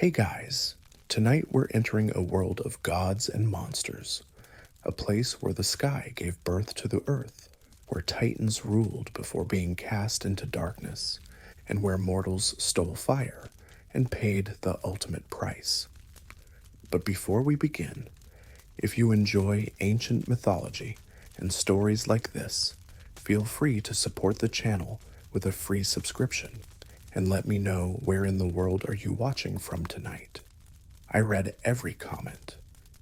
Hey guys, tonight we're entering a world of gods and monsters, a place where the sky gave birth to the earth, where titans ruled before being cast into darkness, and where mortals stole fire and paid the ultimate price. But before we begin, if you enjoy ancient mythology and stories like this, feel free to support the channel with a free subscription and let me know where in the world are you watching from tonight. I read every comment.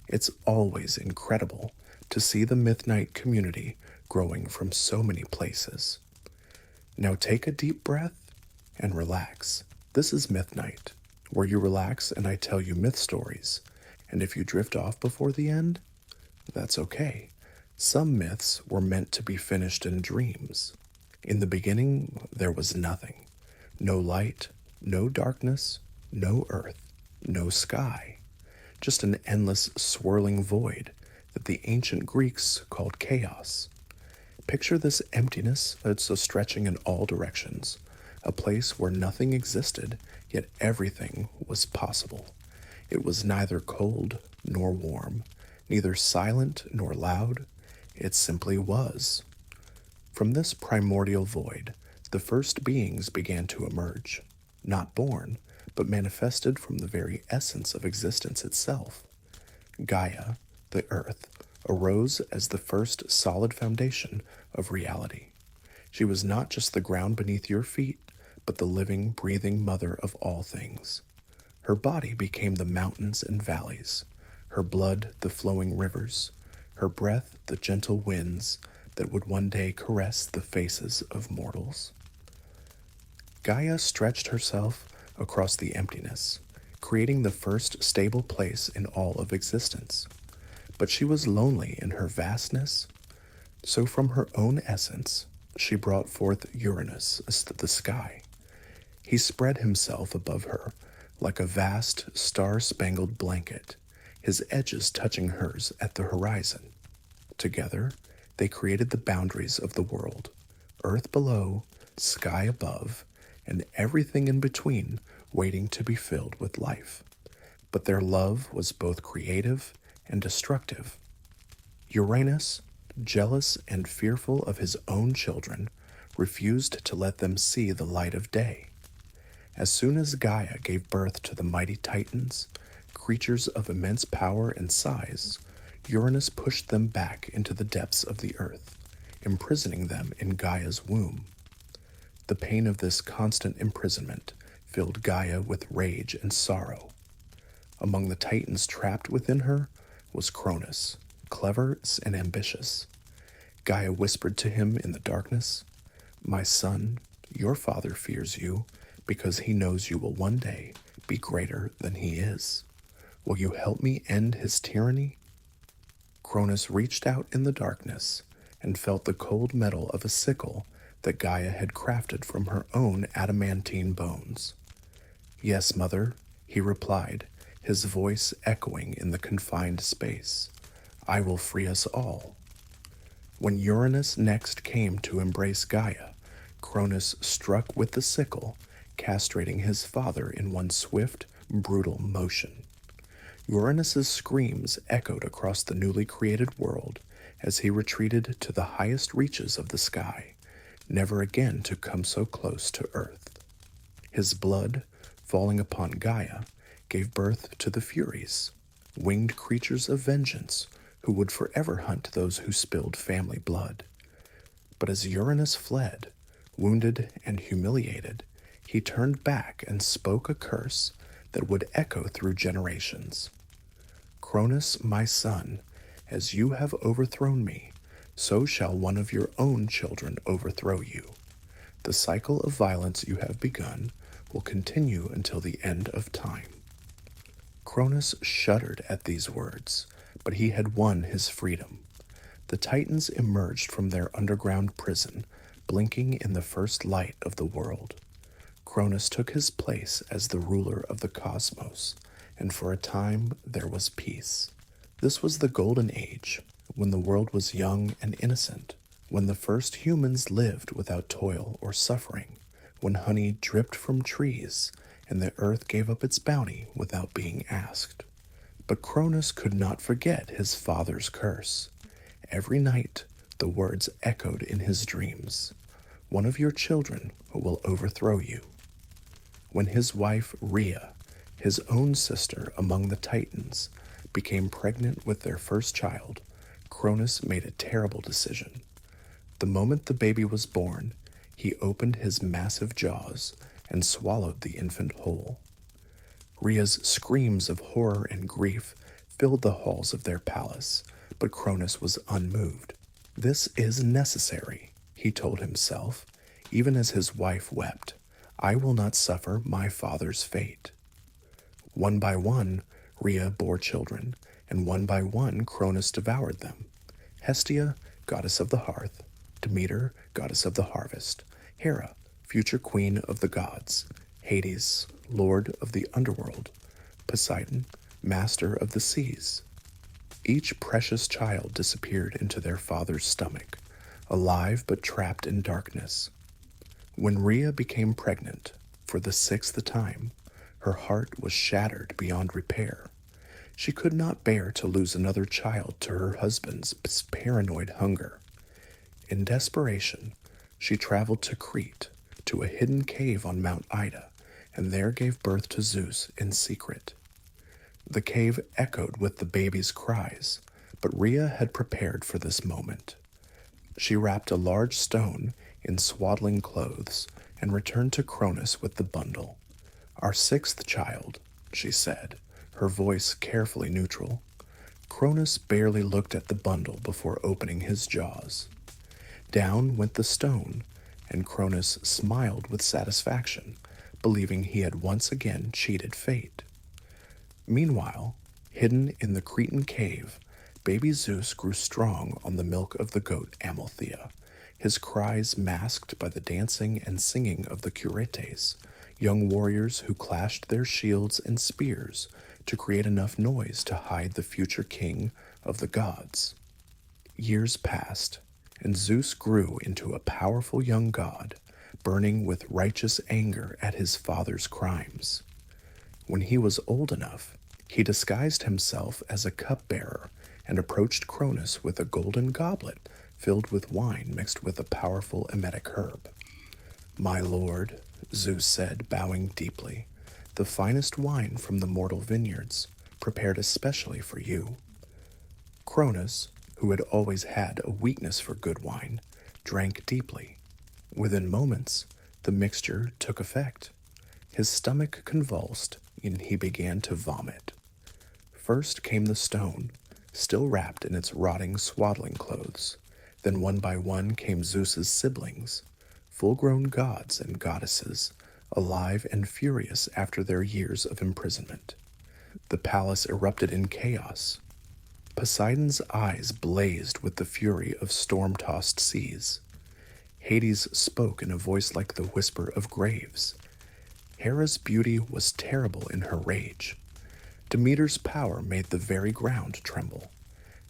It's always incredible to see the Myth community growing from so many places. Now take a deep breath and relax. This is Myth where you relax and I tell you myth stories. And if you drift off before the end, that's okay. Some myths were meant to be finished in dreams. In the beginning, there was nothing. No light, no darkness, no earth, no sky. Just an endless swirling void that the ancient Greeks called chaos. Picture this emptiness that's stretching in all directions, a place where nothing existed, yet everything was possible. It was neither cold nor warm, neither silent nor loud. It simply was. From this primordial void, the first beings began to emerge, not born, but manifested from the very essence of existence itself. Gaia, the earth, arose as the first solid foundation of reality. She was not just the ground beneath your feet, but the living, breathing mother of all things. Her body became the mountains and valleys, her blood the flowing rivers, her breath the gentle winds that would one day caress the faces of mortals. Gaia stretched herself across the emptiness, creating the first stable place in all of existence. But she was lonely in her vastness, so from her own essence, she brought forth Uranus as the sky. He spread himself above her like a vast, star-spangled blanket, his edges touching hers at the horizon. Together, they created the boundaries of the world, earth below, sky above, and everything in between waiting to be filled with life. But their love was both creative and destructive. Uranus, jealous and fearful of his own children, refused to let them see the light of day. As soon as Gaia gave birth to the mighty Titans, creatures of immense power and size, Uranus pushed them back into the depths of the earth, imprisoning them in Gaia's womb. The pain of this constant imprisonment filled Gaia with rage and sorrow. Among the Titans trapped within her was Cronus, clever and ambitious. Gaia whispered to him in the darkness, "My son, your father fears you because he knows you will one day be greater than he is. Will you help me end his tyranny?" Cronus reached out in the darkness and felt the cold metal of a sickle that Gaia had crafted from her own adamantine bones. "Yes, mother," he replied, his voice echoing in the confined space. "I will free us all." When Uranus next came to embrace Gaia, Cronus struck with the sickle, castrating his father in one swift, brutal motion. Uranus's screams echoed across the newly created world as he retreated to the highest reaches of the sky, never again to come so close to Earth. His blood, falling upon Gaia, gave birth to the Furies, winged creatures of vengeance who would forever hunt those who spilled family blood. But as Uranus fled, wounded and humiliated, he turned back and spoke a curse that would echo through generations. "Cronus, my son, as you have overthrown me, so shall one of your own children overthrow you. The cycle of violence you have begun will continue until the end of time." Cronus shuddered at these words, but he had won his freedom. The Titans emerged from their underground prison, blinking in the first light of the world. Cronus took his place as the ruler of the cosmos, and for a time there was peace. This was the Golden Age, when the world was young and innocent, when the first humans lived without toil or suffering, when honey dripped from trees and the earth gave up its bounty without being asked. But Cronus could not forget his father's curse. Every night, the words echoed in his dreams: "One of your children will overthrow you." When his wife Rhea, his own sister among the Titans, became pregnant with their first child, Cronus made a terrible decision. The moment the baby was born, he opened his massive jaws and swallowed the infant whole. Rhea's screams of horror and grief filled the halls of their palace, but Cronus was unmoved. "This is necessary," he told himself, even as his wife wept. "I will not suffer my father's fate." One by one, Rhea bore children, and one by one Cronus devoured them. Hestia, goddess of the hearth; Demeter, goddess of the harvest; Hera, future queen of the gods; Hades, lord of the underworld; Poseidon, master of the seas. Each precious child disappeared into their father's stomach, alive but trapped in darkness. When Rhea became pregnant, for the sixth time, her heart was shattered beyond repair. She could not bear to lose another child to her husband's paranoid hunger. In desperation, she traveled to Crete, to a hidden cave on Mount Ida, and there gave birth to Zeus in secret. The cave echoed with the baby's cries, but Rhea had prepared for this moment. She wrapped a large stone in swaddling clothes and returned to Cronus with the bundle. "Our sixth child," she said, her voice carefully neutral. Cronus barely looked at the bundle before opening his jaws. Down went the stone, and Cronus smiled with satisfaction, believing he had once again cheated fate. Meanwhile, hidden in the Cretan cave, baby Zeus grew strong on the milk of the goat Amalthea, his cries masked by the dancing and singing of the Curetes, young warriors who clashed their shields and spears to create enough noise to hide the future king of the gods. Years passed, and Zeus grew into a powerful young god, burning with righteous anger at his father's crimes. When he was old enough, he disguised himself as a cupbearer and approached Cronus with a golden goblet filled with wine mixed with a powerful emetic herb. "My lord," Zeus said, bowing deeply, "the finest wine from the mortal vineyards, prepared especially for you." Cronus, who had always had a weakness for good wine, drank deeply. Within moments, the mixture took effect. His stomach convulsed, and he began to vomit. First came the stone, still wrapped in its rotting swaddling clothes. Then one by one came Zeus's siblings, full-grown gods and goddesses, alive and furious after their years of imprisonment. The palace erupted in chaos. Poseidon's eyes blazed with the fury of storm-tossed seas. Hades spoke in a voice like the whisper of graves. Hera's beauty was terrible in her rage. Demeter's power made the very ground tremble.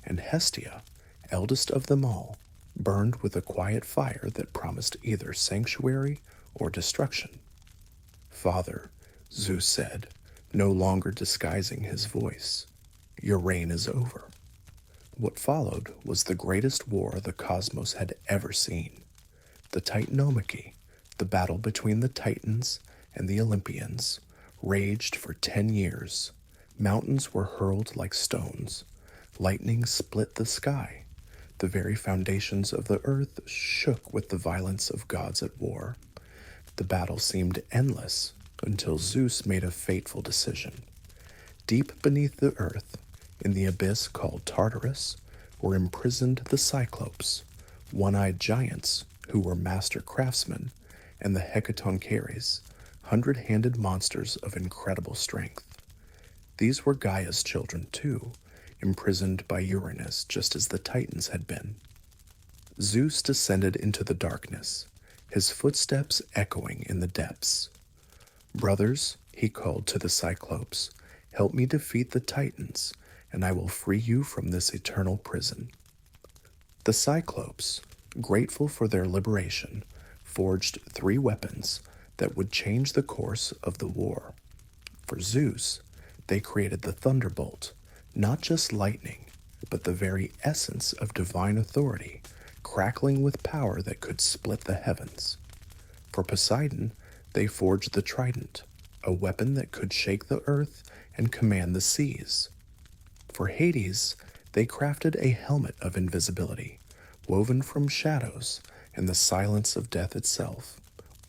And Hestia, eldest of them all, burned with a quiet fire that promised either sanctuary or destruction. "Father," Zeus said, no longer disguising his voice, "your reign is over." What followed was the greatest war the cosmos had ever seen. The Titanomachy, the battle between the Titans and the Olympians, raged for 10 years. Mountains were hurled like stones. Lightning split the sky. The very foundations of the earth shook with the violence of gods at war. The battle seemed endless until Zeus made a fateful decision. Deep beneath the earth, in the abyss called Tartarus, were imprisoned the Cyclopes, one-eyed giants who were master craftsmen, and the Hecatoncheires, hundred-handed monsters of incredible strength. These were Gaia's children, too, imprisoned by Uranus just as the Titans had been. Zeus descended into the darkness, his footsteps echoing in the depths. "Brothers," he called to the Cyclopes, "help me defeat the Titans, and I will free you from this eternal prison." The Cyclopes, grateful for their liberation, forged 3 weapons that would change the course of the war. For Zeus, they created the thunderbolt, not just lightning, but the very essence of divine authority, crackling with power that could split the heavens. For Poseidon, they forged the trident, a weapon that could shake the earth and command the seas. For Hades, they crafted a helmet of invisibility, woven from shadows and the silence of death itself.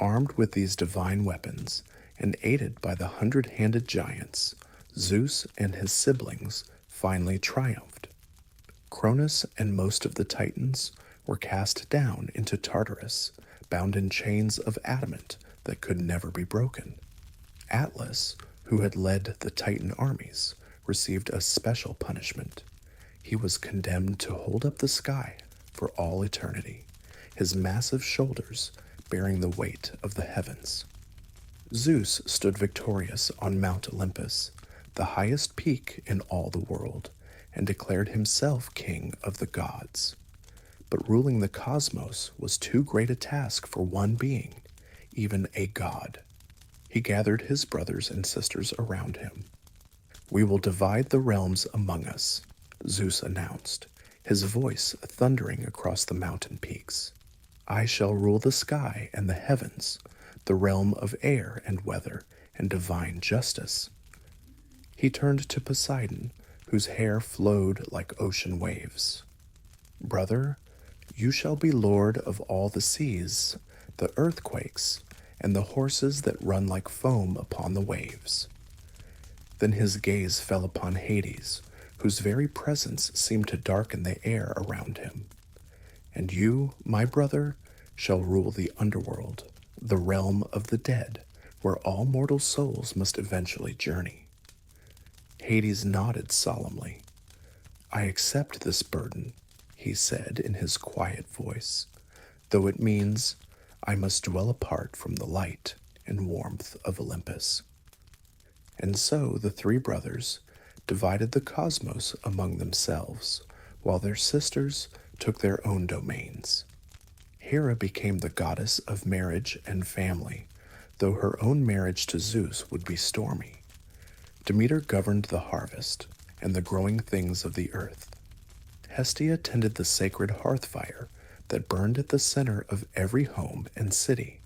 Armed with these divine weapons, and aided by the 100-handed giants, Zeus and his siblings finally triumphed. Cronus and most of the Titans were cast down into Tartarus, bound in chains of adamant that could never be broken. Atlas, who had led the Titan armies, received a special punishment. He was condemned to hold up the sky for all eternity, his massive shoulders bearing the weight of the heavens. Zeus stood victorious on Mount Olympus, the highest peak in all the world, and declared himself king of the gods. But ruling the cosmos was too great a task for one being, even a god. He gathered his brothers and sisters around him. "We will divide the realms among us," Zeus announced, his voice thundering across the mountain peaks. "I shall rule the sky and the heavens, the realm of air and weather and divine justice." He turned to Poseidon, whose hair flowed like ocean waves. "Brother, you shall be lord of all the seas, the earthquakes, and the horses that run like foam upon the waves." Then his gaze fell upon Hades, whose very presence seemed to darken the air around him. "And you, my brother, shall rule the underworld, the realm of the dead, where all mortal souls must eventually journey." Hades nodded solemnly. "I accept this burden," he said in his quiet voice, "though it means I must dwell apart from the light and warmth of Olympus." And so the three brothers divided the cosmos among themselves, while their sisters took their own domains. Hera became the goddess of marriage and family, though her own marriage to Zeus would be stormy. Demeter governed the harvest and the growing things of the earth. Hestia tended the sacred hearth fire that burned at the center of every home and city.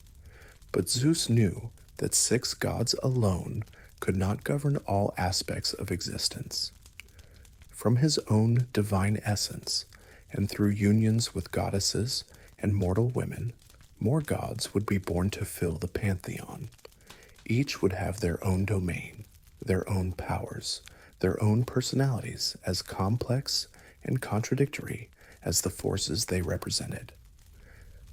But Zeus knew that 6 gods alone could not govern all aspects of existence. From his own divine essence, and through unions with goddesses and mortal women, more gods would be born to fill the pantheon. Each would have their own domain, their own powers, their own personalities as complex and contradictory as the forces they represented.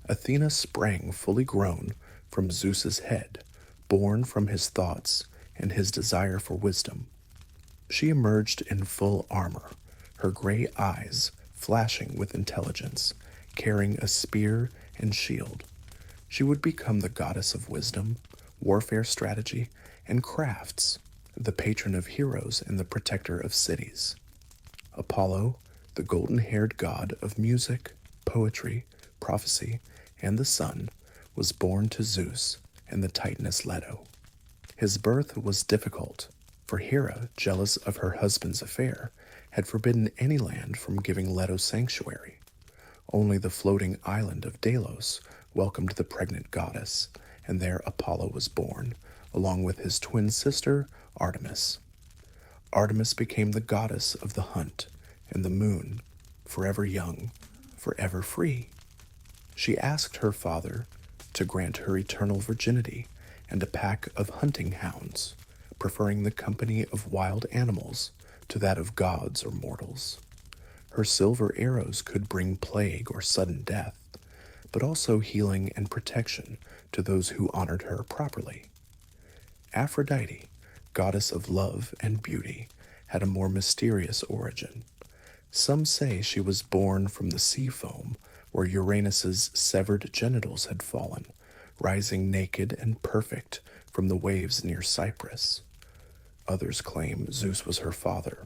Athena sprang fully grown from Zeus's head, born from his thoughts and his desire for wisdom. She emerged in full armor, her gray eyes flashing with intelligence, carrying a spear and shield. She would become the goddess of wisdom, warfare strategy, and crafts, the patron of heroes and the protector of cities. Apollo, the golden-haired god of music, poetry, prophecy, and the sun, was born to Zeus and the Titaness Leto. His birth was difficult, for Hera, jealous of her husband's affair, had forbidden any land from giving Leto sanctuary. Only the floating island of Delos welcomed the pregnant goddess, and there Apollo was born, along with his twin sister, Artemis. Artemis became the goddess of the hunt and the moon, forever young, forever free. She asked her father to grant her eternal virginity and a pack of hunting hounds, preferring the company of wild animals to that of gods or mortals. Her silver arrows could bring plague or sudden death, but also healing and protection to those who honored her properly. Aphrodite, goddess of love and beauty, had a more mysterious origin. Some say she was born from the sea foam where Uranus's severed genitals had fallen, rising naked and perfect from the waves near Cyprus. Others claim Zeus was her father.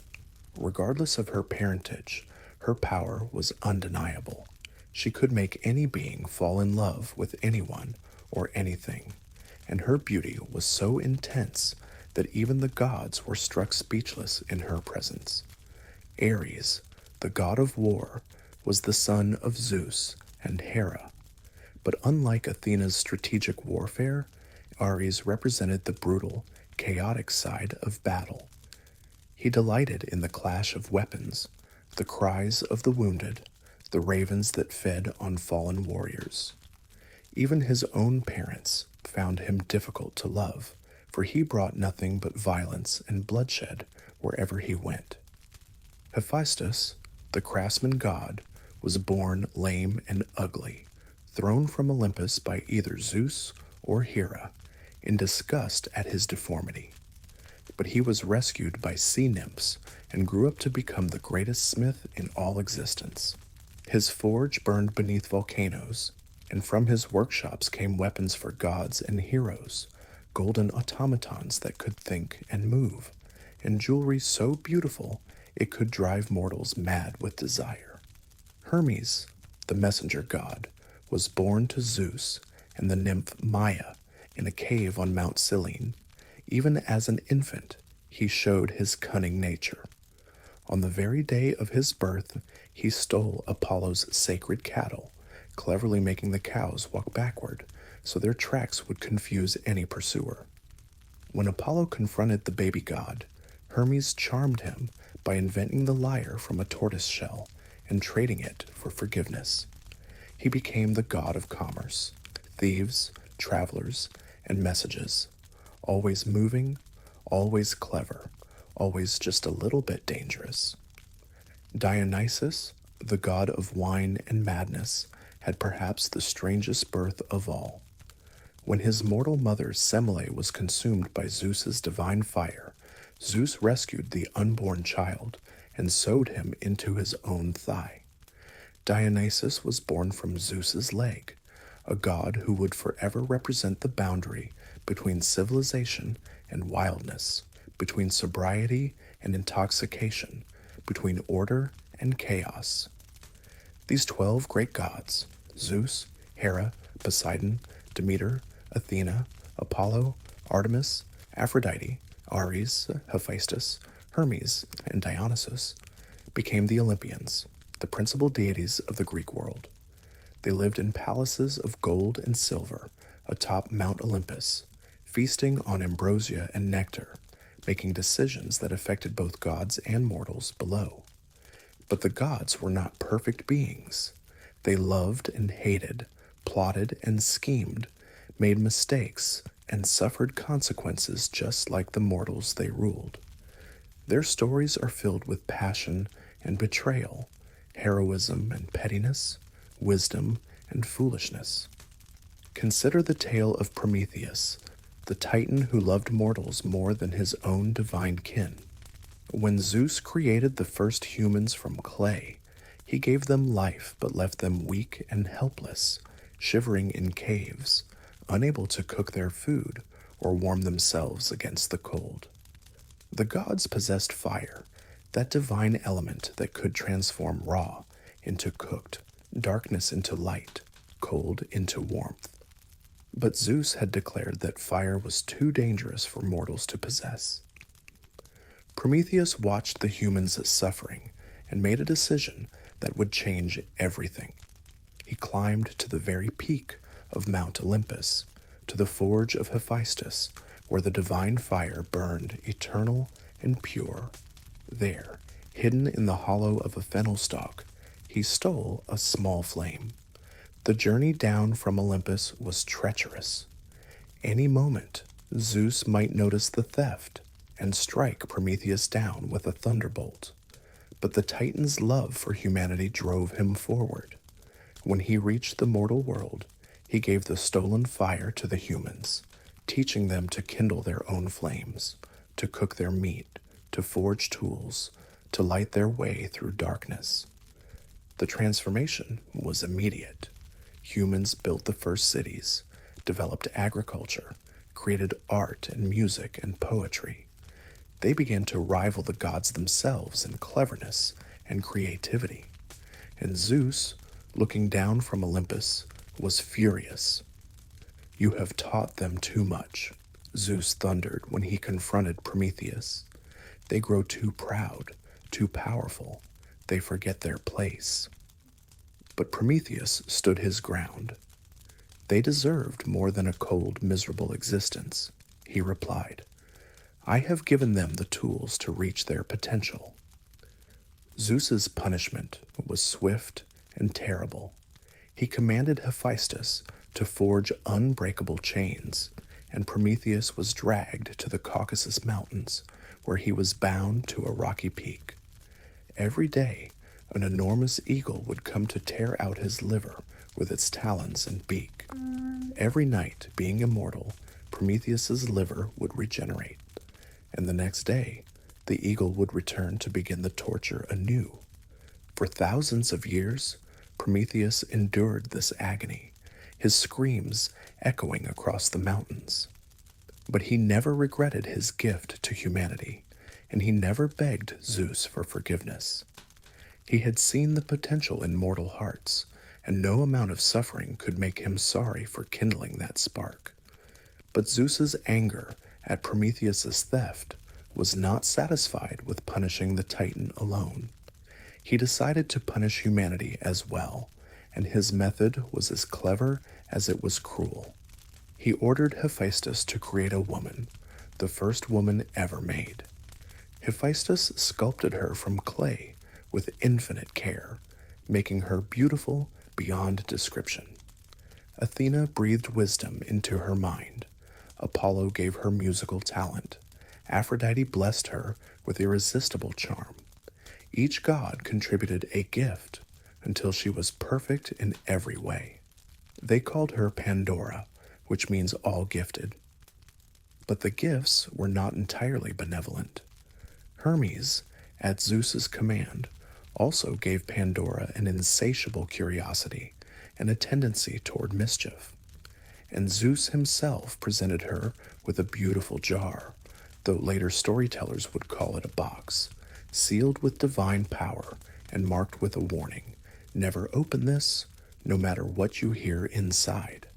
Regardless of her parentage, her power was undeniable. She could make any being fall in love with anyone or anything, and her beauty was so intense that even the gods were struck speechless in her presence. Ares, the god of war, was the son of Zeus and Hera. But unlike Athena's strategic warfare, Ares represented the brutal, chaotic side of battle. He delighted in the clash of weapons, the cries of the wounded, the ravens that fed on fallen warriors. Even his own parents found him difficult to love, for he brought nothing but violence and bloodshed wherever he went. Hephaestus, the craftsman god, was born lame and ugly, thrown from Olympus by either Zeus or Hera, in disgust at his deformity. But he was rescued by sea nymphs and grew up to become the greatest smith in all existence. His forge burned beneath volcanoes, and from his workshops came weapons for gods and heroes, golden automatons that could think and move, and jewelry so beautiful it could drive mortals mad with desire. Hermes, the messenger god, was born to Zeus and the nymph Maia in a cave on Mount Cyllene. Even as an infant, he showed his cunning nature. On the very day of his birth, he stole Apollo's sacred cattle, cleverly making the cows walk backward so their tracks would confuse any pursuer. When Apollo confronted the baby god, Hermes charmed him by inventing the lyre from a tortoise shell and trading it for forgiveness. He became the god of commerce, thieves, travelers, and messages, always moving, always clever, always just a little bit dangerous. Dionysus, the god of wine and madness, had perhaps the strangest birth of all. When his mortal mother Semele was consumed by Zeus's divine fire, Zeus rescued the unborn child and sewed him into his own thigh. Dionysus was born from Zeus's leg, a god who would forever represent the boundary between civilization and wildness, between sobriety and intoxication, between order and chaos. These 12 great gods, Zeus, Hera, Poseidon, Demeter, Athena, Apollo, Artemis, Aphrodite, Ares, Hephaestus, Hermes, and Dionysus, became the Olympians, the principal deities of the Greek world. They lived in palaces of gold and silver atop Mount Olympus, feasting on ambrosia and nectar, making decisions that affected both gods and mortals below. But the gods were not perfect beings. They loved and hated, plotted and schemed, made mistakes, and suffered consequences just like the mortals they ruled. Their stories are filled with passion and betrayal, heroism and pettiness, wisdom and foolishness. Consider the tale of Prometheus, the Titan who loved mortals more than his own divine kin. When Zeus created the first humans from clay, he gave them life but left them weak and helpless, shivering in caves, unable to cook their food or warm themselves against the cold. The gods possessed fire, that divine element that could transform raw into cooked, darkness into light, cold into warmth. But Zeus had declared that fire was too dangerous for mortals to possess. Prometheus watched the humans suffering and made a decision that would change everything. He climbed to the very peak of Mount Olympus, to the forge of Hephaestus, where the divine fire burned eternal and pure. There, hidden in the hollow of a fennel stalk, he stole a small flame. The journey down from Olympus was treacherous. Any moment, Zeus might notice the theft and strike Prometheus down with a thunderbolt. But the Titan's love for humanity drove him forward. When he reached the mortal world, he gave the stolen fire to the humans, teaching them to kindle their own flames, to cook their meat, to forge tools, to light their way through darkness. The transformation was immediate. Humans built the first cities, developed agriculture, created art and music and poetry. They began to rival the gods themselves in cleverness and creativity. And Zeus, looking down from Olympus, was furious. "You have taught them too much," Zeus thundered when he confronted Prometheus. "They grow too proud, too powerful. They forget their place." But Prometheus stood his ground. "They deserved more than a cold, miserable existence," he replied. "I have given them the tools to reach their potential." Zeus's punishment was swift and terrible. He commanded Hephaestus to forge unbreakable chains, and Prometheus was dragged to the Caucasus Mountains, where he was bound to a rocky peak. Every day, an enormous eagle would come to tear out his liver with its talons and beak. Every night, being immortal, Prometheus's liver would regenerate, and the next day, the eagle would return to begin the torture anew. For thousands of years, Prometheus endured this agony, his screams echoing across the mountains. But he never regretted his gift to humanity, and he never begged Zeus for forgiveness. He had seen the potential in mortal hearts, and no amount of suffering could make him sorry for kindling that spark. But Zeus's anger at Prometheus's theft was not satisfied with punishing the Titan alone. He decided to punish humanity as well, and his method was as clever as it was cruel. He ordered Hephaestus to create a woman, the first woman ever made. Hephaestus sculpted her from clay with infinite care, making her beautiful beyond description. Athena breathed wisdom into her mind. Apollo gave her musical talent. Aphrodite blessed her with irresistible charm. Each god contributed a gift until she was perfect in every way. They called her Pandora, which means all gifted. But the gifts were not entirely benevolent. Hermes, at Zeus's command, also gave Pandora an insatiable curiosity and a tendency toward mischief. And Zeus himself presented her with a beautiful jar, though later storytellers would call it a box, sealed with divine power and marked with a warning: never open this, no matter what you hear inside.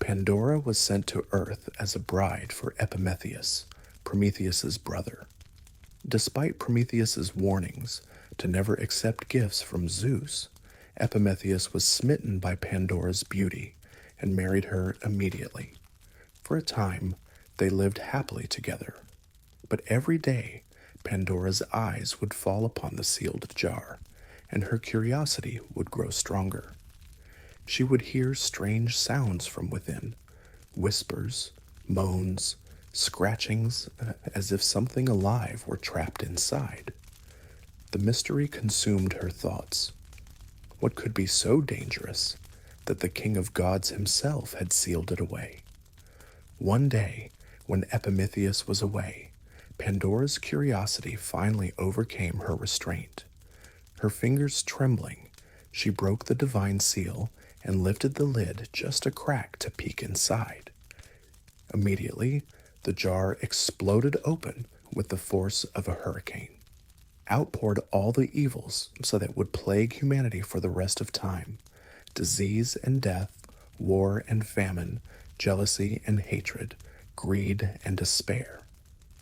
Pandora was sent to Earth as a bride for Epimetheus, Prometheus's brother. Despite Prometheus's warnings to never accept gifts from Zeus, Epimetheus was smitten by Pandora's beauty and married her immediately. For a time, they lived happily together. But every day, Pandora's eyes would fall upon the sealed jar, and her curiosity would grow stronger. She would hear strange sounds from within, whispers, moans, scratchings, as if something alive were trapped inside. The mystery consumed her thoughts. What could be so dangerous that the king of gods himself had sealed it away? One day, when Epimetheus was away, Pandora's curiosity finally overcame her restraint. Her fingers trembling, she broke the divine seal and lifted the lid just a crack to peek inside. Immediately, the jar exploded open with the force of a hurricane. Out poured all the evils so that would plague humanity for the rest of time: disease and death, war and famine, jealousy and hatred, greed and despair.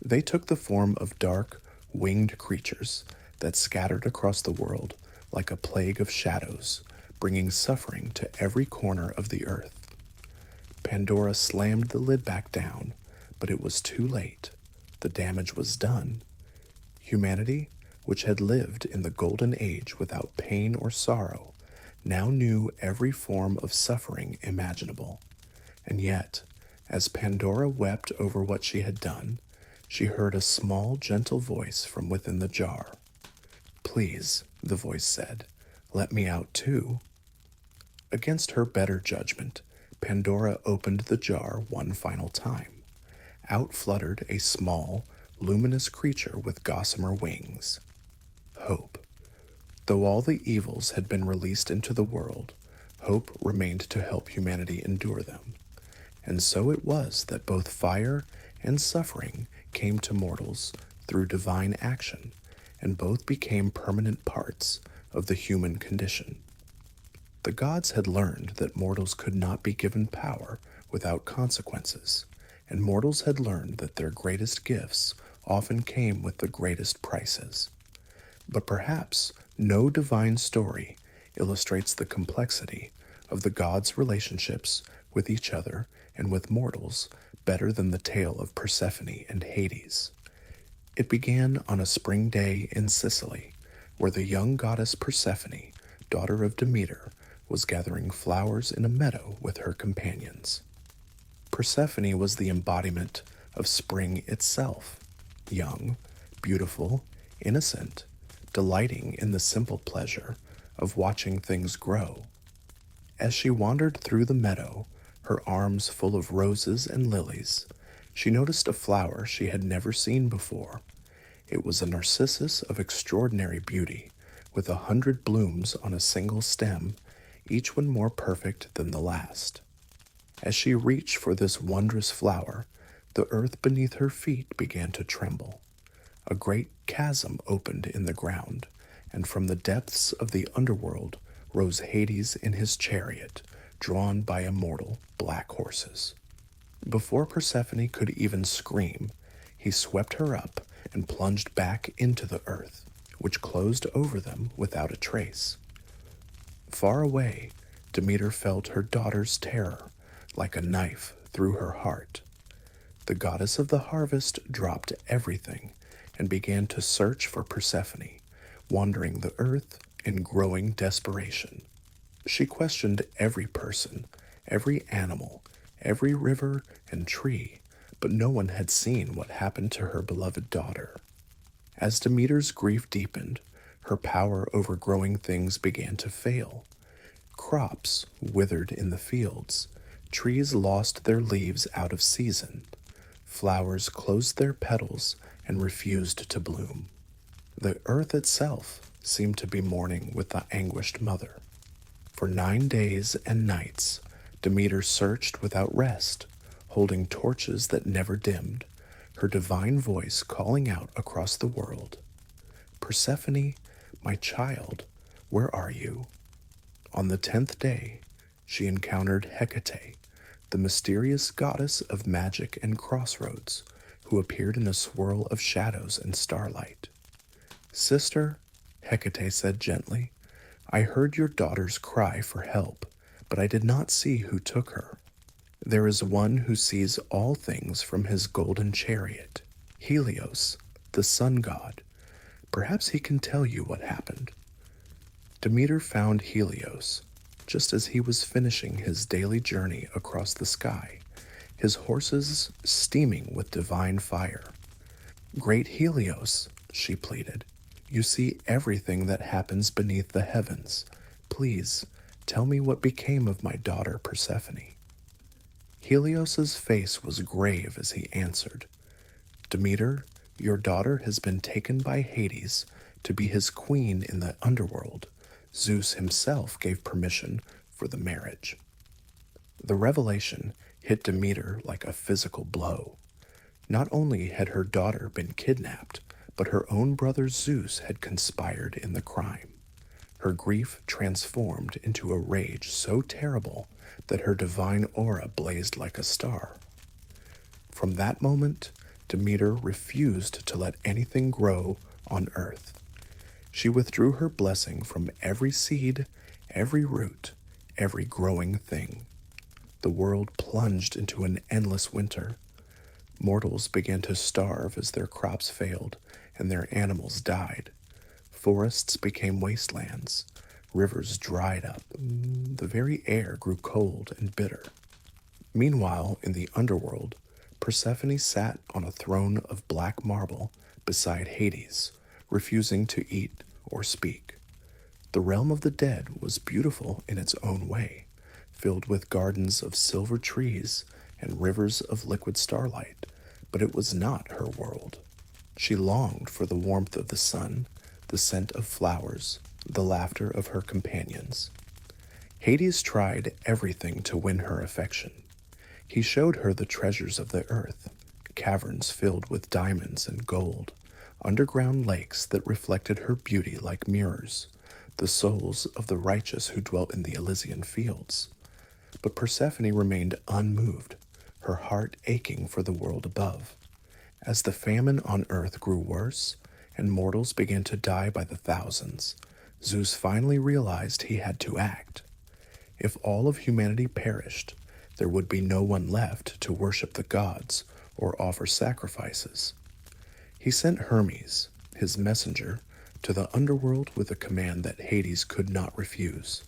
They took the form of dark, winged creatures that scattered across the world like a plague of shadows, bringing suffering to every corner of the earth. Pandora slammed the lid back down, but it was too late. The damage was done. Humanity, which had lived in the golden age without pain or sorrow, now knew every form of suffering imaginable. And yet, as Pandora wept over what she had done, she heard a small, gentle voice from within the jar. "Please," the voice said, "let me out too." Against her better judgment, Pandora opened the jar one final time. Out fluttered a small, luminous creature with gossamer wings. Hope. Though all the evils had been released into the world, hope remained to help humanity endure them. And so it was that both fire and suffering came to mortals through divine action, and both became permanent parts of the human condition. The gods had learned that mortals could not be given power without consequences, and mortals had learned that their greatest gifts often came with the greatest prices. But perhaps no divine story illustrates the complexity of the gods' relationships with each other and with mortals better than the tale of Persephone and Hades. It began on a spring day in Sicily, where the young goddess Persephone, daughter of Demeter, was gathering flowers in a meadow with her companions. Persephone was the embodiment of spring itself, young, beautiful, innocent, delighting in the simple pleasure of watching things grow. As she wandered through the meadow, her arms full of roses and lilies, she noticed a flower she had never seen before. It was a narcissus of extraordinary beauty, with 100 blooms on a single stem, each one more perfect than the last. As she reached for this wondrous flower, the earth beneath her feet began to tremble. A great chasm opened in the ground, and from the depths of the underworld rose Hades in his chariot, drawn by immortal black horses. Before Persephone could even scream, he swept her up and plunged back into the earth, which closed over them without a trace. Far away, Demeter felt her daughter's terror, like a knife through her heart. The goddess of the harvest dropped everything and began to search for Persephone, wandering the earth in growing desperation. She questioned every person, every animal, every river and tree, but no one had seen what happened to her beloved daughter. As Demeter's grief deepened, her power over growing things began to fail. Crops withered in the fields, trees lost their leaves out of season, flowers closed their petals and refused to bloom. The earth itself seemed to be mourning with the anguished mother. For 9 days and nights, Demeter searched without rest, holding torches that never dimmed, her divine voice calling out across the world, "Persephone, my child, where are you?" On the 10th day, she encountered Hecate, the mysterious goddess of magic and crossroads, who appeared in a swirl of shadows and starlight. "Sister," Hecate said gently, "I heard your daughter's cry for help, but I did not see who took her. There is one who sees all things from his golden chariot, Helios, the sun god. Perhaps he can tell you what happened." Demeter found Helios just as he was finishing his daily journey across the sky, his horses steaming with divine fire. "Great Helios," she pleaded, "you see everything that happens beneath the heavens. Please, tell me what became of my daughter Persephone." Helios's face was grave as he answered, "Demeter, your daughter has been taken by Hades to be his queen in the underworld. Zeus himself gave permission for the marriage." The revelation hit Demeter like a physical blow. Not only had her daughter been kidnapped, but her own brother Zeus had conspired in the crime. Her grief transformed into a rage so terrible that her divine aura blazed like a star. From that moment, Demeter refused to let anything grow on earth. She withdrew her blessing from every seed, every root, every growing thing. The world plunged into an endless winter. Mortals began to starve as their crops failed and their animals died. Forests became wastelands. Rivers dried up. The very air grew cold and bitter. Meanwhile, in the underworld, Persephone sat on a throne of black marble beside Hades, refusing to eat or speak. The realm of the dead was beautiful in its own way, filled with gardens of silver trees and rivers of liquid starlight, but it was not her world. She longed for the warmth of the sun, the scent of flowers, the laughter of her companions. Hades tried everything to win her affection. He showed her the treasures of the earth, caverns filled with diamonds and gold, underground lakes that reflected her beauty like mirrors, the souls of the righteous who dwelt in the Elysian fields. But Persephone remained unmoved, her heart aching for the world above. As the famine on earth grew worse, and mortals began to die by the thousands, Zeus finally realized he had to act. If all of humanity perished, there would be no one left to worship the gods or offer sacrifices. He sent Hermes, his messenger, to the underworld with a command that Hades could not refuse.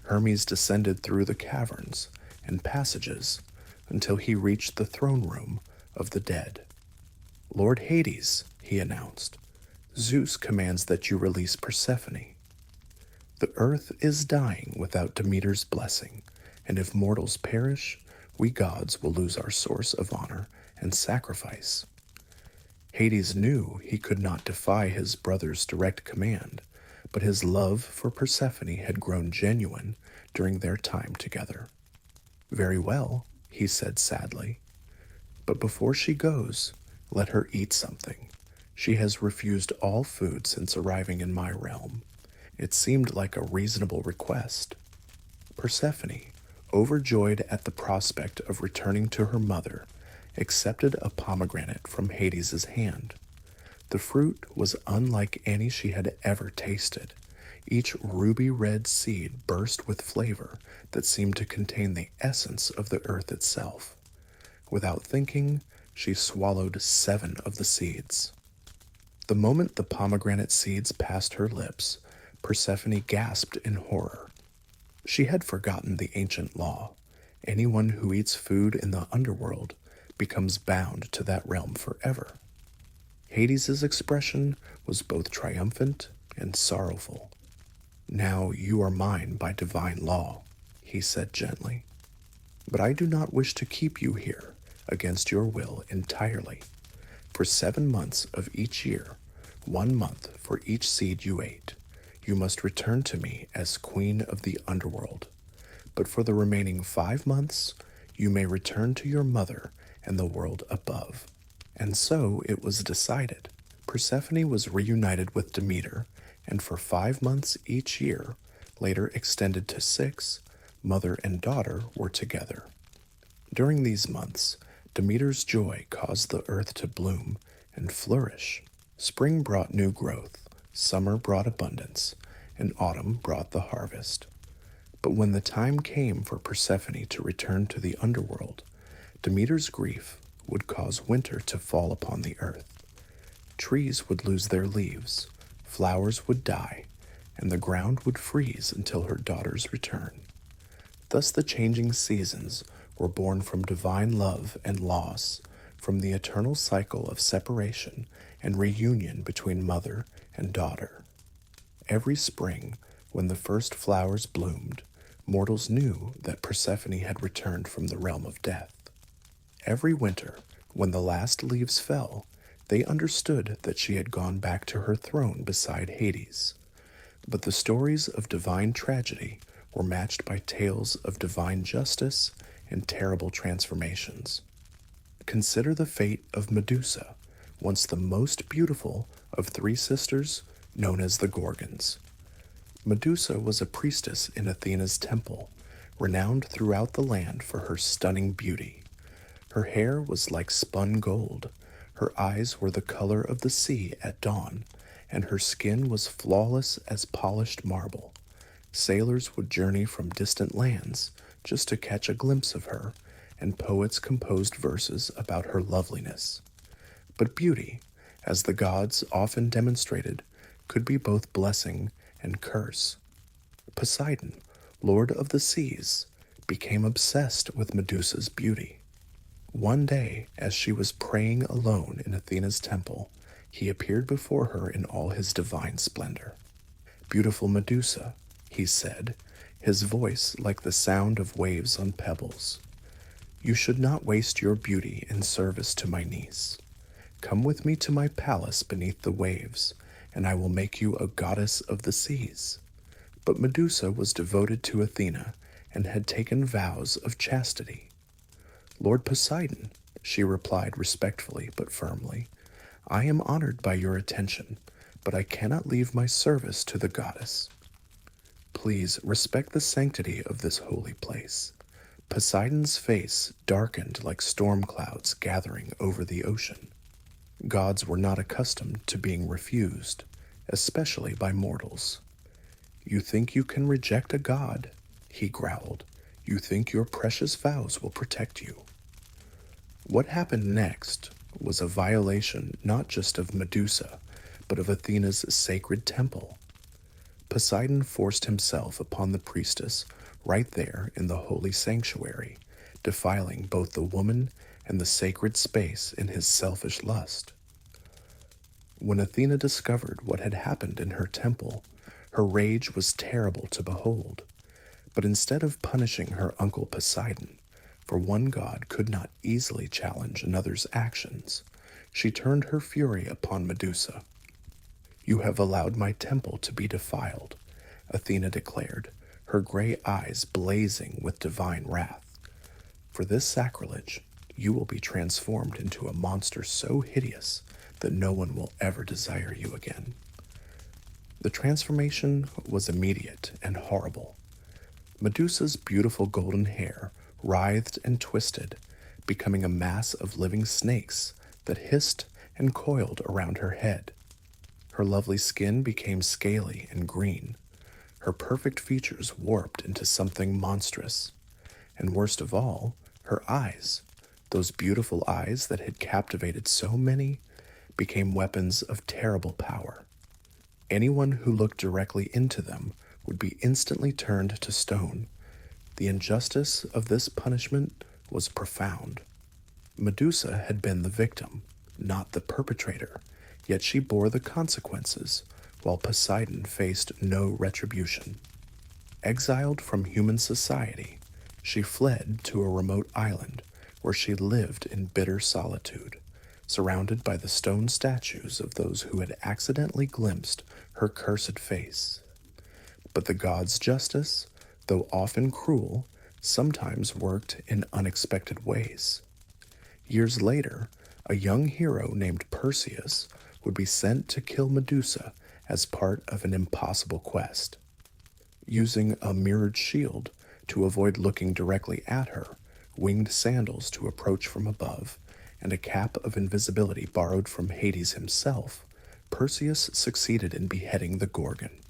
Hermes descended through the caverns and passages until he reached the throne room of the dead. "Lord Hades," he announced, "Zeus commands that you release Persephone. The earth is dying without Demeter's blessing, and if mortals perish, we gods will lose our source of honor and sacrifice." Hades knew he could not defy his brother's direct command, but his love for Persephone had grown genuine during their time together. "Very well," he said sadly, "but before she goes, let her eat something. She has refused all food since arriving in my realm." It seemed like a reasonable request. Persephone, overjoyed at the prospect of returning to her mother, accepted a pomegranate from Hades' hand. The fruit was unlike any she had ever tasted. Each ruby-red seed burst with flavor that seemed to contain the essence of the earth itself. Without thinking, she swallowed 7 of the seeds. The moment the pomegranate seeds passed her lips, Persephone gasped in horror. She had forgotten the ancient law. Anyone who eats food in the underworld becomes bound to that realm forever. Hades' expression was both triumphant and sorrowful. "Now you are mine by divine law," he said gently. "But I do not wish to keep you here against your will entirely. For 7 months of each year, 1 month for each seed you ate, you must return to me as queen of the underworld. But for the remaining 5 months, you may return to your mother and the world above." And so it was decided. Persephone was reunited with Demeter, and for 5 months each year, later extended to 6, mother and daughter were together. During these months, Demeter's joy caused the earth to bloom and flourish. Spring brought new growth, summer brought abundance, and autumn brought the harvest. But when the time came for Persephone to return to the underworld, Demeter's grief would cause winter to fall upon the earth. Trees would lose their leaves, flowers would die, and the ground would freeze until her daughter's return. Thus the changing seasons were born from divine love and loss, from the eternal cycle of separation and reunion between mother and daughter. Every spring, when the first flowers bloomed, mortals knew that Persephone had returned from the realm of death. Every winter, when the last leaves fell, they understood that she had gone back to her throne beside Hades. But the stories of divine tragedy were matched by tales of divine justice and terrible transformations. Consider the fate of Medusa, once the most beautiful of 3 sisters known as the Gorgons. Medusa was a priestess in Athena's temple, renowned throughout the land for her stunning beauty. Her hair was like spun gold, her eyes were the color of the sea at dawn, and her skin was flawless as polished marble. Sailors would journey from distant lands just to catch a glimpse of her, and poets composed verses about her loveliness. But beauty, as the gods often demonstrated, could be both blessing and curse. Poseidon, lord of the seas, became obsessed with Medusa's beauty. One day, as she was praying alone in Athena's temple, he appeared before her in all his divine splendor. "Beautiful Medusa," he said, his voice like the sound of waves on pebbles, "you should not waste your beauty in service to my niece. Come with me to my palace beneath the waves, and I will make you a goddess of the seas." But Medusa was devoted to Athena and had taken vows of chastity. "Lord Poseidon," she replied respectfully but firmly, "I am honored by your attention, but I cannot leave my service to the goddess." Please respect the sanctity of this holy place. Poseidon's face darkened like storm clouds gathering over the ocean. Gods were not accustomed to being refused, especially by mortals. You think you can reject a god? He growled. You think your precious vows will protect you? What happened next was a violation not just of Medusa, but of Athena's sacred temple. Poseidon forced himself upon the priestess right there in the holy sanctuary, defiling both the woman and the sacred space in his selfish lust. When Athena discovered what had happened in her temple, her rage was terrible to behold. But instead of punishing her uncle Poseidon, for one god could not easily challenge another's actions, she turned her fury upon Medusa. You have allowed my temple to be defiled, Athena declared, her gray eyes blazing with divine wrath. For this sacrilege, you will be transformed into a monster so hideous that no one will ever desire you again. The transformation was immediate and horrible. Medusa's beautiful golden hair writhed and twisted, becoming a mass of living snakes that hissed and coiled around her head. Her lovely skin became scaly and green, her perfect features warped into something monstrous. And worst of all, her eyes, those beautiful eyes that had captivated so many, became weapons of terrible power. Anyone who looked directly into them would be instantly turned to stone. The injustice of this punishment was profound. Medusa had been the victim, not the perpetrator, yet she bore the consequences, while Poseidon faced no retribution. Exiled from human society, she fled to a remote island where she lived in bitter solitude, surrounded by the stone statues of those who had accidentally glimpsed her cursed face. But the gods' justice, though often cruel, sometimes worked in unexpected ways. Years later, a young hero named Perseus would be sent to kill Medusa as part of an impossible quest. Using a mirrored shield to avoid looking directly at her, winged sandals to approach from above, and a cap of invisibility borrowed from Hades himself, Perseus succeeded in beheading the Gorgon.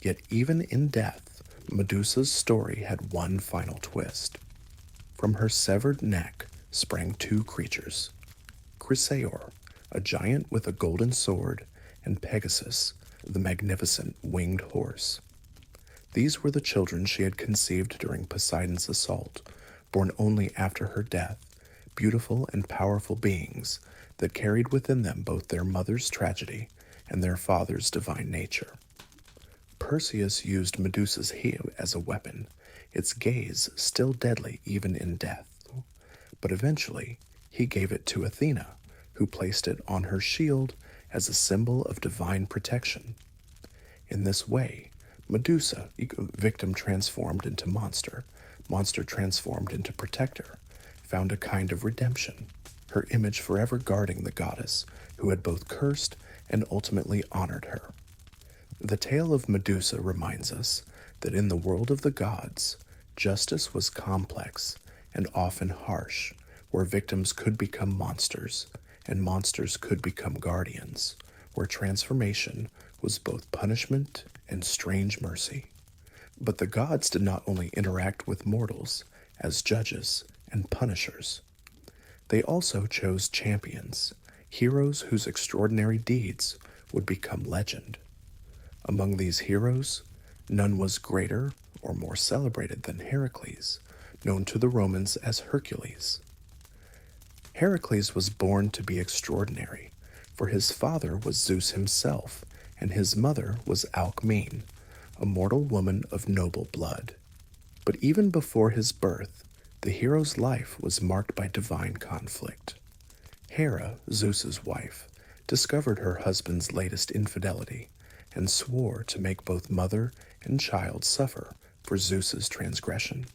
Yet even in death, Medusa's story had one final twist. From her severed neck sprang two creatures, Chrysaor, a giant with a golden sword, and Pegasus, the magnificent winged horse. These were the children she had conceived during Poseidon's assault, born only after her death, beautiful and powerful beings that carried within them both their mother's tragedy and their father's divine nature. Perseus used Medusa's hair as a weapon, its gaze still deadly even in death. But eventually, he gave it to Athena, who placed it on her shield as a symbol of divine protection. In this way, Medusa, victim transformed into monster, monster transformed into protector, found a kind of redemption, her image forever guarding the goddess who had both cursed and ultimately honored her. The tale of Medusa reminds us that in the world of the gods, justice was complex and often harsh, where victims could become monsters and monsters could become guardians, where transformation was both punishment and strange mercy. But the gods did not only interact with mortals as judges and punishers. They also chose champions, heroes whose extraordinary deeds would become legend. Among these heroes, none was greater or more celebrated than Heracles, known to the Romans as Hercules. Heracles was born to be extraordinary, for his father was Zeus himself, and his mother was Alcmene, a mortal woman of noble blood. But even before his birth, the hero's life was marked by divine conflict. Hera, Zeus's wife, discovered her husband's latest infidelity and swore to make both mother and child suffer for Zeus's transgression.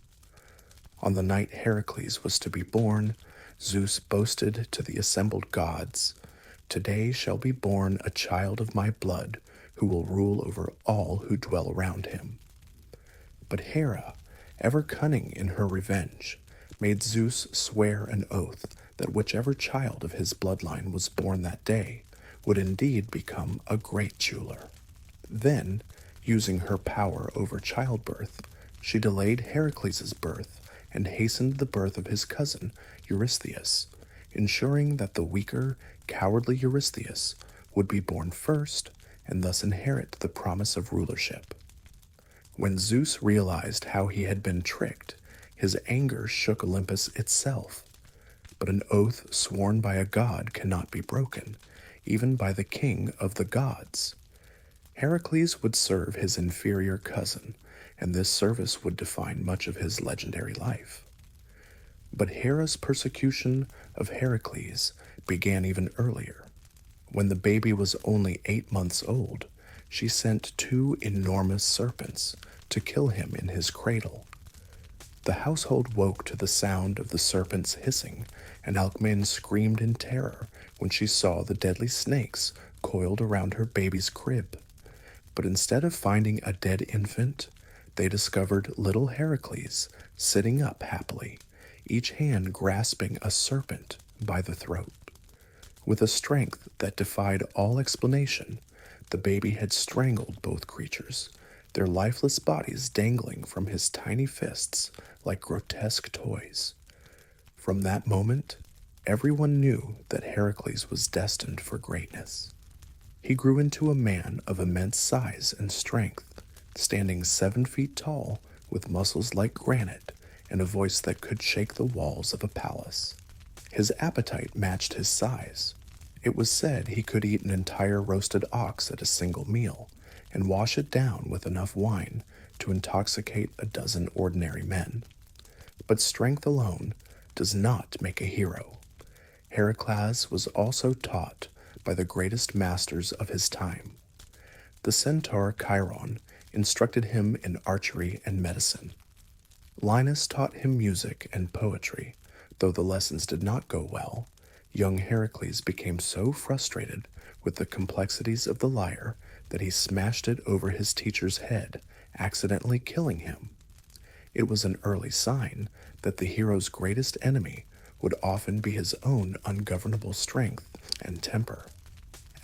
On the night Heracles was to be born, Zeus boasted to the assembled gods, "Today shall be born a child of my blood who will rule over all who dwell around him." But Hera, ever cunning in her revenge, made Zeus swear an oath that whichever child of his bloodline was born that day would indeed become a great jeweler. Then, using her power over childbirth, she delayed Heracles' birth and hastened the birth of his cousin Eurystheus, ensuring that the weaker, cowardly Eurystheus would be born first and thus inherit the promise of rulership. When Zeus realized how he had been tricked, his anger shook Olympus itself. But an oath sworn by a god cannot be broken, even by the king of the gods. Heracles would serve his inferior cousin, and this service would define much of his legendary life. But Hera's persecution of Heracles began even earlier. When the baby was only 8 months old, she sent 2 enormous serpents to kill him in his cradle. The household woke to the sound of the serpents hissing, and Alcmene screamed in terror when she saw the deadly snakes coiled around her baby's crib. But instead of finding a dead infant, they discovered little Heracles sitting up happily, each hand grasping a serpent by the throat. With a strength that defied all explanation, the baby had strangled both creatures, their lifeless bodies dangling from his tiny fists like grotesque toys. From that moment, everyone knew that Heracles was destined for greatness. He grew into a man of immense size and strength, standing 7 feet tall with muscles like granite and a voice that could shake the walls of a palace. His appetite matched his size. It was said he could eat an entire roasted ox at a single meal and wash it down with enough wine to intoxicate a dozen ordinary men. But strength alone does not make a hero. Heracles was also taught by the greatest masters of his time. The centaur Chiron instructed him in archery and medicine. Linus taught him music and poetry. Though the lessons did not go well, young Heracles became so frustrated with the complexities of the lyre that he smashed it over his teacher's head, accidentally killing him. It was an early sign that the hero's greatest enemy would often be his own ungovernable strength and temper.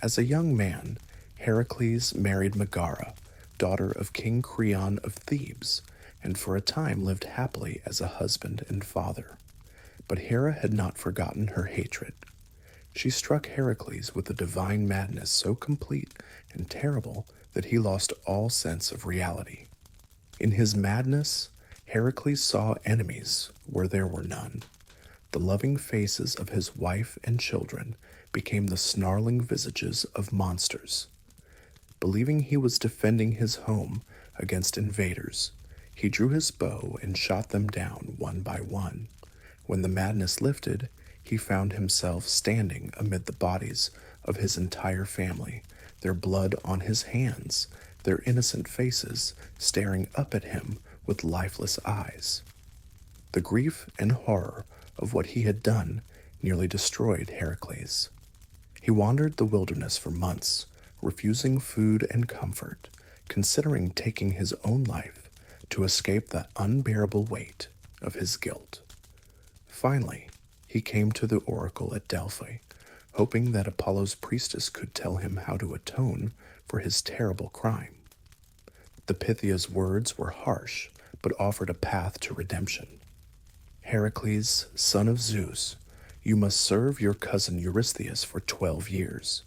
As a young man, Heracles married Megara, daughter of King Creon of Thebes, and for a time lived happily as a husband and father. But Hera had not forgotten her hatred. She struck Heracles with a divine madness so complete and terrible that he lost all sense of reality. In his madness, Heracles saw enemies where there were none. The loving faces of his wife and children became the snarling visages of monsters. Believing he was defending his home against invaders, he drew his bow and shot them down one by one. When the madness lifted, he found himself standing amid the bodies of his entire family, their blood on his hands, their innocent faces staring up at him with lifeless eyes. The grief and horror of what he had done nearly destroyed Heracles. He wandered the wilderness for months, refusing food and comfort, considering taking his own life to escape the unbearable weight of his guilt. Finally, he came to the oracle at Delphi, hoping that Apollo's priestess could tell him how to atone for his terrible crime. The Pythia's words were harsh, but offered a path to redemption. Heracles, son of Zeus, you must serve your cousin Eurystheus for 12 years.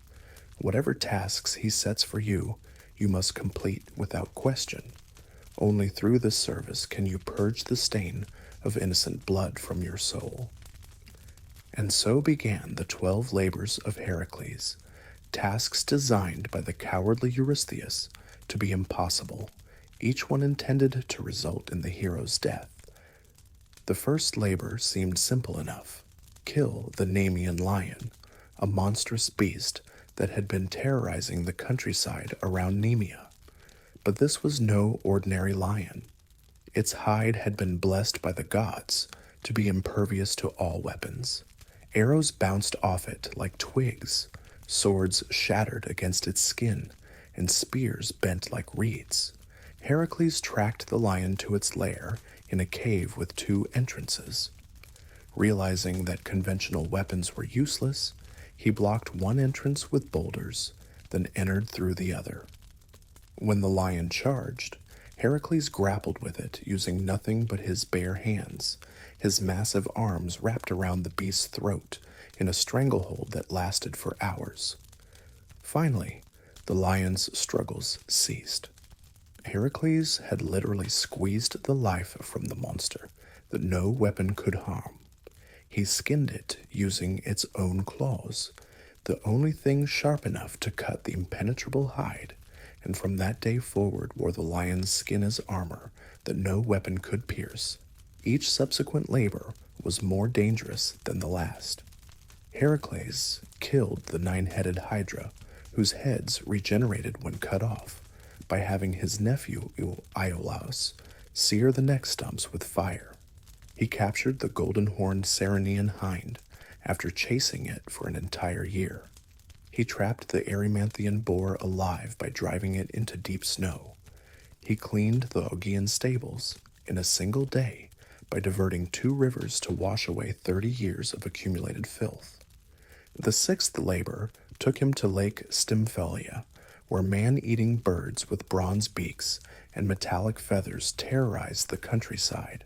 Whatever tasks he sets for you, you must complete without question. Only through this service can you purge the stain of innocent blood from your soul. And so began the 12 labors of Heracles, tasks designed by the cowardly Eurystheus to be impossible, each one intended to result in the hero's death. The first labor seemed simple enough: kill the Nemean lion, a monstrous beast that had been terrorizing the countryside around Nemea. But this was no ordinary lion. Its hide had been blessed by the gods to be impervious to all weapons. Arrows bounced off it like twigs, swords shattered against its skin, and spears bent like reeds. Heracles tracked the lion to its lair in a cave with two entrances. Realizing that conventional weapons were useless, he blocked one entrance with boulders, then entered through the other. When the lion charged, Heracles grappled with it using nothing but his bare hands, his massive arms wrapped around the beast's throat in a stranglehold that lasted for hours. Finally, the lion's struggles ceased. Heracles had literally squeezed the life from the monster that no weapon could harm. He skinned it using its own claws, the only thing sharp enough to cut the impenetrable hide, and from that day forward wore the lion's skin as armor that no weapon could pierce. Each subsequent labor was more dangerous than the last. Heracles killed the nine-headed Hydra, whose heads regenerated when cut off, by having his nephew Iolaus sear the neck stumps with fire. He captured the golden-horned Ceryneian hind after chasing it for an entire year. He trapped the Erymanthian boar alive by driving it into deep snow. He cleaned the Augean stables in a single day by diverting 2 rivers to wash away 30 years of accumulated filth. The 6th labor took him to Lake Stymphalia, where man-eating birds with bronze beaks and metallic feathers terrorized the countryside.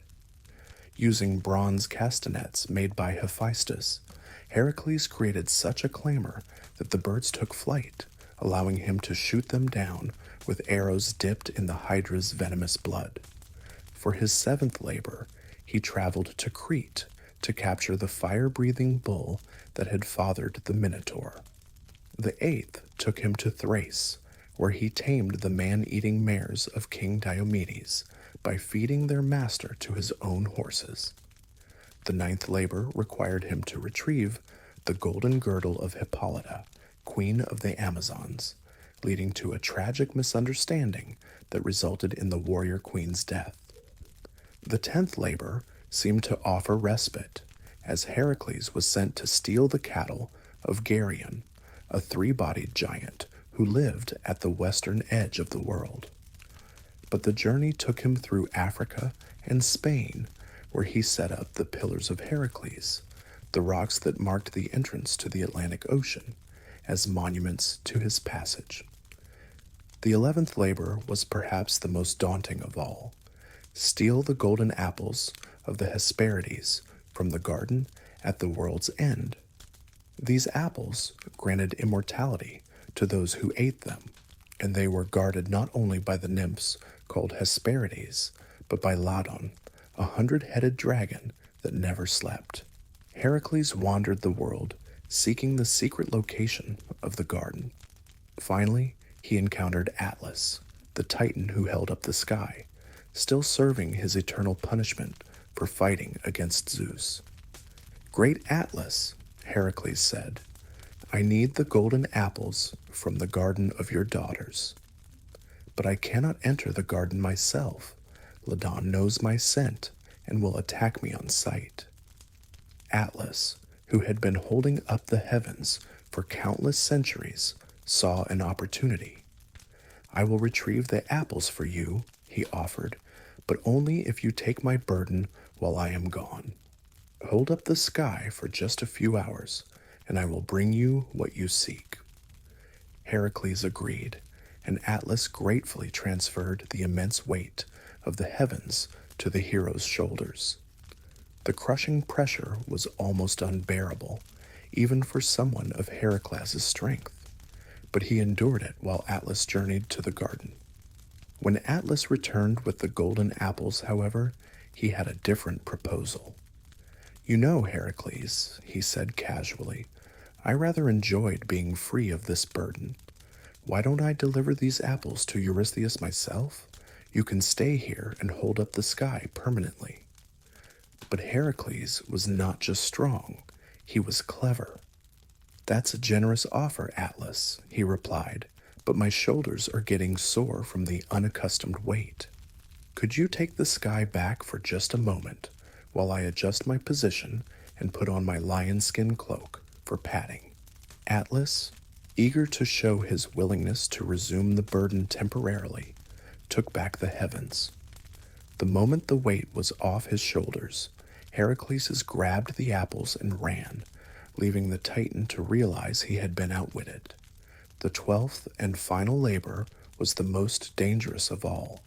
Using bronze castanets made by Hephaestus, Heracles created such a clamor that the birds took flight, allowing him to shoot them down with arrows dipped in the Hydra's venomous blood. For his 7th labor, he traveled to Crete to capture the fire-breathing bull that had fathered the Minotaur. The 8th took him to Thrace, where he tamed the man-eating mares of King Diomedes by feeding their master to his own horses. The 9th labor required him to retrieve the golden girdle of Hippolyta, queen of the Amazons, leading to a tragic misunderstanding that resulted in the warrior queen's death. The 10th labor seemed to offer respite, as Heracles was sent to steal the cattle of Geryon, a 3-bodied giant who lived at the western edge of the world. But the journey took him through Africa and Spain, where he set up the Pillars of Heracles, the rocks that marked the entrance to the Atlantic Ocean, as monuments to his passage. The 11th labor was perhaps the most daunting of all. Steal the golden apples of the Hesperides from the garden at the world's end. These apples granted immortality to those who ate them, and they were guarded not only by the nymphs called Hesperides, but by Ladon, a 100-headed dragon that never slept. Heracles wandered the world, seeking the secret location of the garden. Finally, he encountered Atlas, the titan who held up the sky, still serving his eternal punishment for fighting against Zeus. "Great Atlas," Heracles said, "I need the golden apples from the garden of your daughters. But I cannot enter the garden myself. Ladon knows my scent and will attack me on sight." Atlas, who had been holding up the heavens for countless centuries, saw an opportunity. "I will retrieve the apples for you," he offered, "but only if you take my burden while I am gone. Hold up the sky for just a few hours, and I will bring you what you seek." Heracles agreed, and Atlas gratefully transferred the immense weight of the heavens to the hero's shoulders. The crushing pressure was almost unbearable, even for someone of Heracles' strength, but he endured it while Atlas journeyed to the garden. When Atlas returned with the golden apples, however, he had a different proposal. "You know, Heracles," he said casually, "I rather enjoyed being free of this burden. Why don't I deliver these apples to Eurystheus myself? You can stay here and hold up the sky permanently." But Heracles was not just strong, he was clever. "That's a generous offer, Atlas," he replied, "but my shoulders are getting sore from the unaccustomed weight. Could you take the sky back for just a moment while I adjust my position and put on my lion skin cloak for padding?" Atlas, eager to show his willingness to resume the burden temporarily, took back the heavens. The moment the weight was off his shoulders, Heracles grabbed the apples and ran, leaving the Titan to realize he had been outwitted. The 12th and final labor was the most dangerous of all.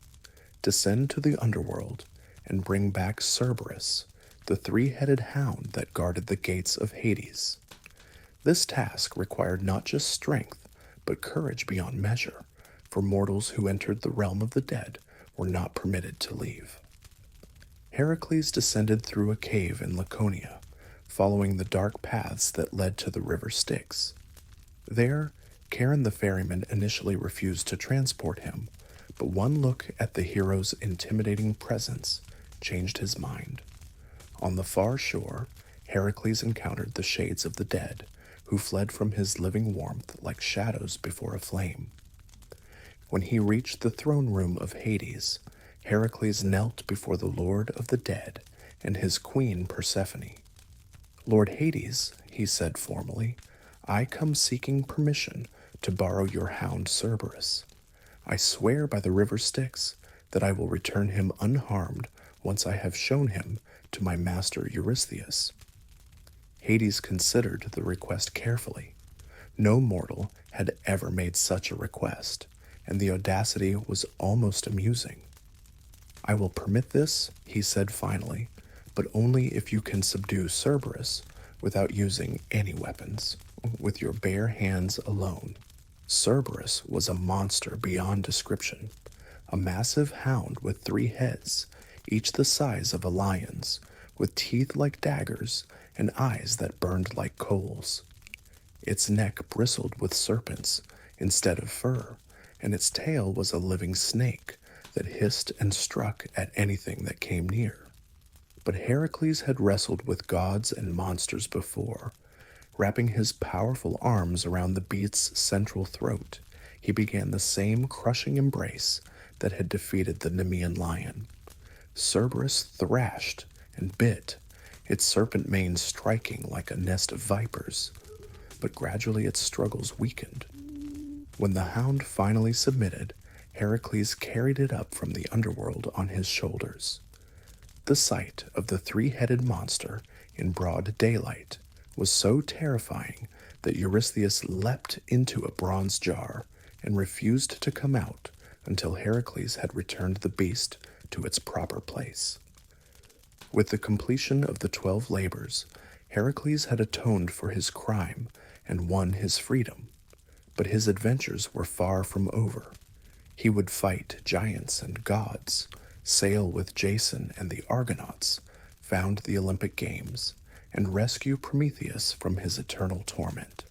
Descend to the underworld and bring back Cerberus, the three-headed hound that guarded the gates of Hades. This task required not just strength, but courage beyond measure, for mortals who entered the realm of the dead were not permitted to leave. Heracles descended through a cave in Laconia, following the dark paths that led to the river Styx. There, Charon the ferryman initially refused to transport him, but one look at the hero's intimidating presence changed his mind. On the far shore, Heracles encountered the shades of the dead, who fled from his living warmth like shadows before a flame. When he reached the throne room of Hades, Heracles knelt before the Lord of the Dead and his queen Persephone. "Lord Hades," he said formally, "I come seeking permission to borrow your hound Cerberus. I swear by the river Styx that I will return him unharmed once I have shown him to my master Eurystheus." Hades considered the request carefully. No mortal had ever made such a request, and the audacity was almost amusing. "I will permit this," he said finally, "but only if you can subdue Cerberus without using any weapons, with your bare hands alone." Cerberus was a monster beyond description, a massive hound with 3 heads, each the size of a lion's, with teeth like daggers and eyes that burned like coals. Its neck bristled with serpents instead of fur, and its tail was a living snake that hissed and struck at anything that came near. But Heracles had wrestled with gods and monsters before. Wrapping his powerful arms around the beast's central throat, he began the same crushing embrace that had defeated the Nemean lion. Cerberus thrashed and bit, its serpent mane striking like a nest of vipers, but gradually its struggles weakened. When the hound finally submitted, Heracles carried it up from the underworld on his shoulders. The sight of the 3-headed monster in broad daylight was so terrifying that Eurystheus leapt into a bronze jar and refused to come out until Heracles had returned the beast to its proper place. With the completion of the 12 labors, Heracles had atoned for his crime and won his freedom. But his adventures were far from over. He would fight giants and gods, sail with Jason and the Argonauts, found the Olympic Games, and rescue Prometheus from his eternal torment.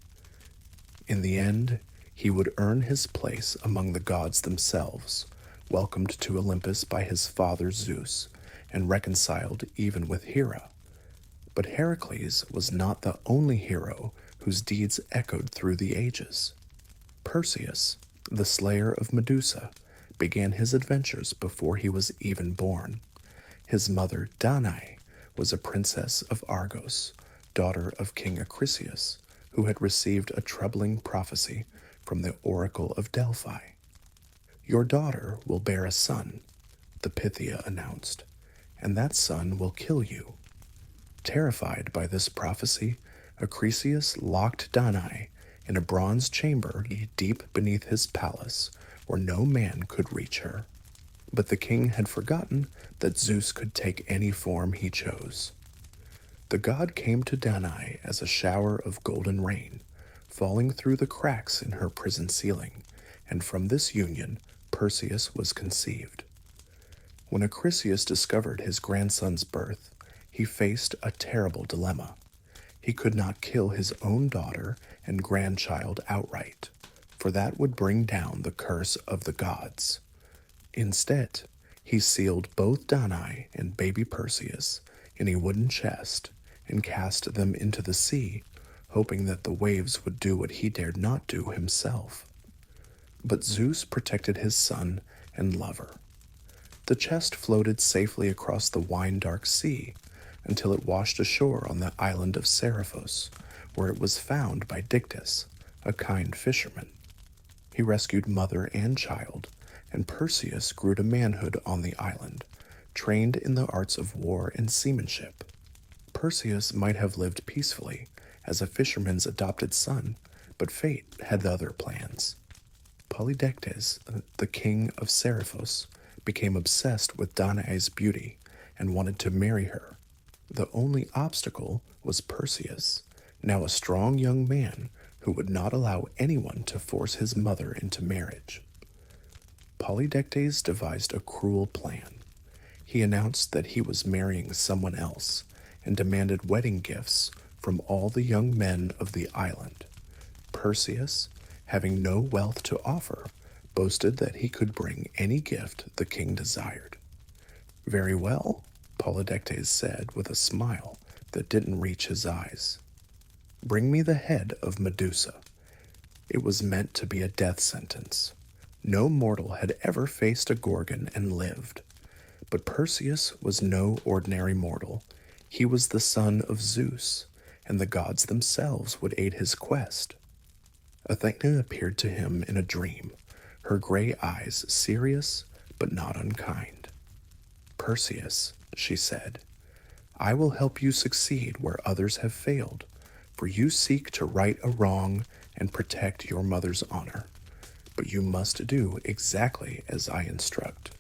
In the end, he would earn his place among the gods themselves, welcomed to Olympus by his father Zeus, and reconciled even with Hera. But Heracles was not the only hero whose deeds echoed through the ages. Perseus, the slayer of Medusa, began his adventures before he was even born. His mother, Danae, was a princess of Argos, daughter of King Acrisius, who had received a troubling prophecy from the oracle of Delphi. "Your daughter will bear a son," the Pythia announced, "and that son will kill you." Terrified by this prophecy, Acrisius locked Danae in a bronze chamber deep beneath his palace, where no man could reach her. But the king had forgotten that Zeus could take any form he chose. The god came to Danae as a shower of golden rain, falling through the cracks in her prison ceiling, and from this union Perseus was conceived. When Acrisius discovered his grandson's birth, he faced a terrible dilemma. He could not kill his own daughter and grandchild outright, for that would bring down the curse of the gods. Instead, he sealed both Danae and baby Perseus in a wooden chest and cast them into the sea, hoping that the waves would do what he dared not do himself. But Zeus protected his son and lover. The chest floated safely across the wine-dark sea until it washed ashore on the island of Seriphos, where it was found by Dictys, a kind fisherman. He rescued mother and child and Perseus grew to manhood on the island, trained in the arts of war and seamanship. Perseus might have lived peacefully as a fisherman's adopted son, but fate had other plans. Polydectes, the king of Seriphos, became obsessed with Danae's beauty and wanted to marry her. The only obstacle was Perseus, now a strong young man who would not allow anyone to force his mother into marriage. Polydectes devised a cruel plan. He announced that he was marrying someone else and demanded wedding gifts from all the young men of the island. Perseus, having no wealth to offer, boasted that he could bring any gift the king desired. "Very well," Polydectes said with a smile that didn't reach his eyes. "Bring me the head of Medusa." It was meant to be a death sentence. No mortal had ever faced a Gorgon and lived. But Perseus was no ordinary mortal. He was the son of Zeus, and the gods themselves would aid his quest. Athena appeared to him in a dream, her gray eyes serious but not unkind. "Perseus," she said, "I will help you succeed where others have failed, for you seek to right a wrong and protect your mother's honor. But you must do exactly as I instruct."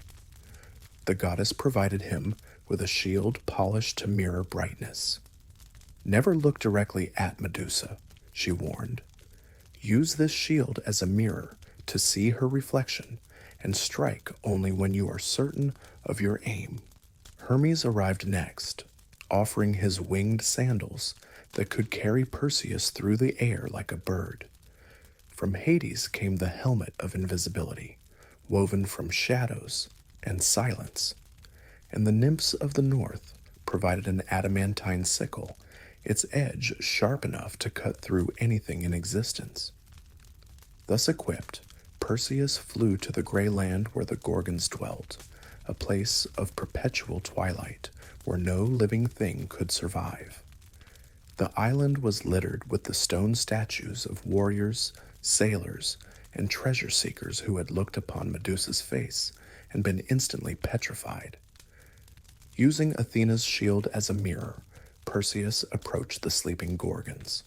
The goddess provided him with a shield polished to mirror brightness. "Never look directly at Medusa," she warned. "Use this shield as a mirror to see her reflection and strike only when you are certain of your aim." Hermes arrived next, offering his winged sandals that could carry Perseus through the air like a bird. From Hades came the helmet of invisibility, woven from shadows and silence, and the nymphs of the north provided an adamantine sickle, its edge sharp enough to cut through anything in existence. Thus equipped, Perseus flew to the gray land where the Gorgons dwelt, a place of perpetual twilight where no living thing could survive. The island was littered with the stone statues of warriors, sailors, and treasure seekers who had looked upon Medusa's face and been instantly petrified. Using Athena's shield as a mirror, Perseus approached the sleeping Gorgons.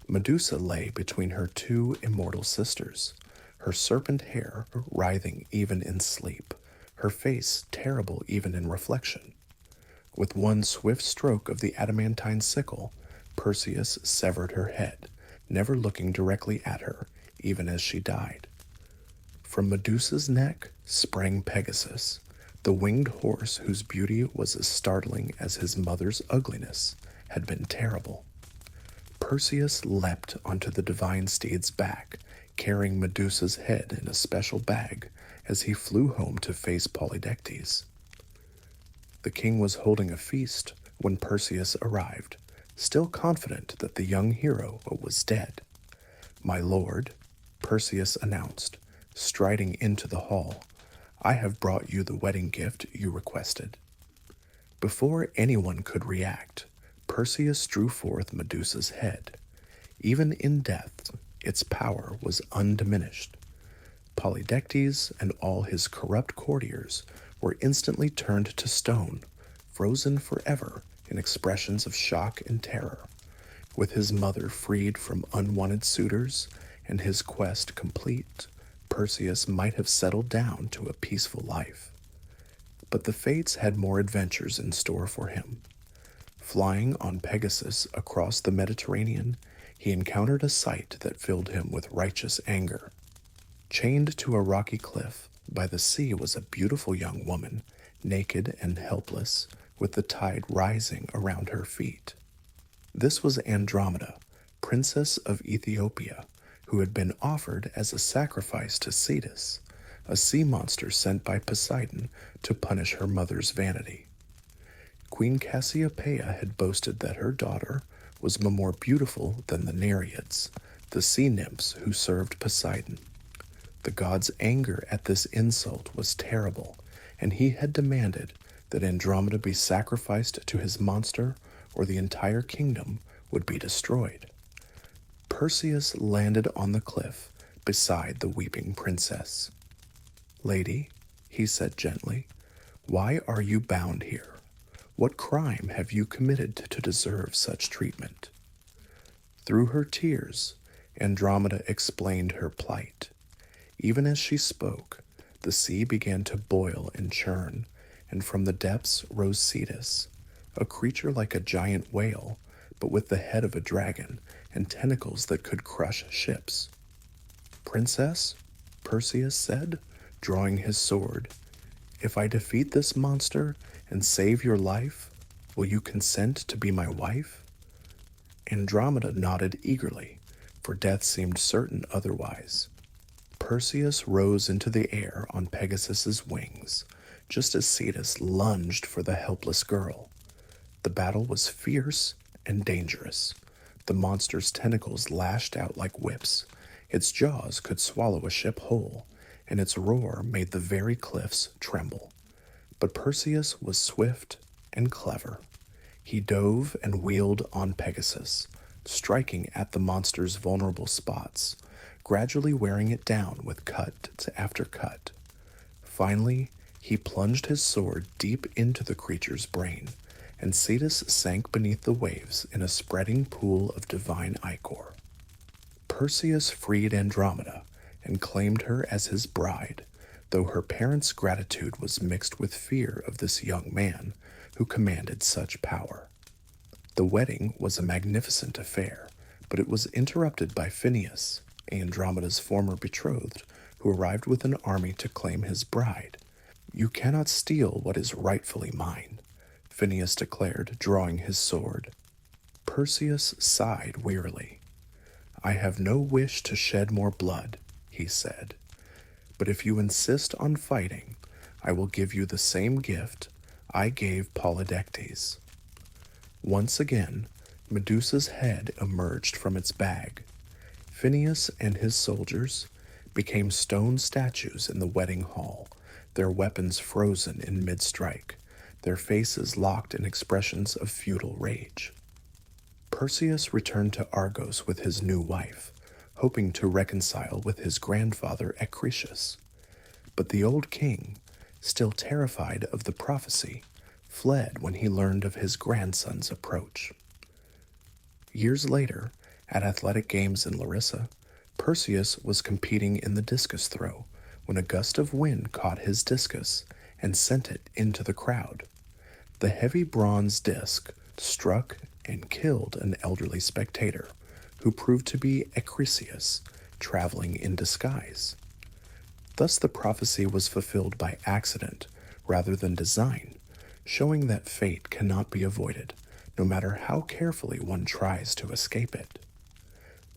Medusa lay between her two immortal sisters, her serpent hair writhing even in sleep, her face terrible even in reflection. With one swift stroke of the adamantine sickle, Perseus severed her head, never looking directly at her, even as she died. From Medusa's neck sprang Pegasus, the winged horse whose beauty was as startling as his mother's ugliness had been terrible. Perseus leapt onto the divine steed's back, carrying Medusa's head in a special bag as he flew home to face Polydectes. The king was holding a feast when Perseus arrived, still confident that the young hero was dead. "My lord," Perseus announced, striding into the hall, "I have brought you the wedding gift you requested." Before anyone could react, Perseus drew forth Medusa's head. Even in death, its power was undiminished. Polydectes and all his corrupt courtiers were instantly turned to stone, frozen forever in expressions of shock and terror. With his mother freed from unwanted suitors and his quest complete, Perseus might have settled down to a peaceful life. But the fates had more adventures in store for him. Flying on Pegasus across the Mediterranean, he encountered a sight that filled him with righteous anger. Chained to a rocky cliff by the sea was a beautiful young woman, naked and helpless, with the tide rising around her feet. This was Andromeda, princess of Ethiopia, who had been offered as a sacrifice to Cetus, a sea monster sent by Poseidon to punish her mother's vanity. Queen Cassiopeia had boasted that her daughter was more beautiful than the Nereids, the sea nymphs who served Poseidon. The god's anger at this insult was terrible, and he had demanded that Andromeda be sacrificed to his monster or the entire kingdom would be destroyed. Perseus landed on the cliff beside the weeping princess. "Lady," he said gently, "why are you bound here? What crime have you committed to deserve such treatment?" Through her tears, Andromeda explained her plight. Even as she spoke, the sea began to boil and churn, and from the depths rose Cetus, a creature like a giant whale, but with the head of a dragon and tentacles that could crush ships. "Princess," Perseus said, drawing his sword, "if I defeat this monster and save your life, will you consent to be my wife?" Andromeda nodded eagerly, for death seemed certain otherwise. Perseus rose into the air on Pegasus's wings, just as Cetus lunged for the helpless girl. The battle was fierce and dangerous. The monster's tentacles lashed out like whips. Its jaws could swallow a ship whole, and its roar made the very cliffs tremble. But Perseus was swift and clever. He dove and wheeled on Pegasus, striking at the monster's vulnerable spots, gradually wearing it down with cut after cut. Finally, he plunged his sword deep into the creature's brain, and Cetus sank beneath the waves in a spreading pool of divine ichor. Perseus freed Andromeda and claimed her as his bride, though her parents' gratitude was mixed with fear of this young man who commanded such power. The wedding was a magnificent affair, but it was interrupted by Phineus, Andromeda's former betrothed, who arrived with an army to claim his bride. "You cannot steal what is rightfully mine," Phineus declared, drawing his sword. Perseus sighed wearily. "I have no wish to shed more blood," he said, "but if you insist on fighting, I will give you the same gift I gave Polydectes." Once again, Medusa's head emerged from its bag. Phineus and his soldiers became stone statues in the wedding hall, their weapons frozen in mid-strike, their faces locked in expressions of futile rage. Perseus returned to Argos with his new wife, hoping to reconcile with his grandfather Acrisius. But the old king, still terrified of the prophecy, fled when he learned of his grandson's approach. Years later, at athletic games in Larissa, Perseus was competing in the discus throw when a gust of wind caught his discus and sent it into the crowd. The heavy bronze disc struck and killed an elderly spectator, who proved to be Acrisius, traveling in disguise. Thus the prophecy was fulfilled by accident rather than design, showing that fate cannot be avoided, no matter how carefully one tries to escape it.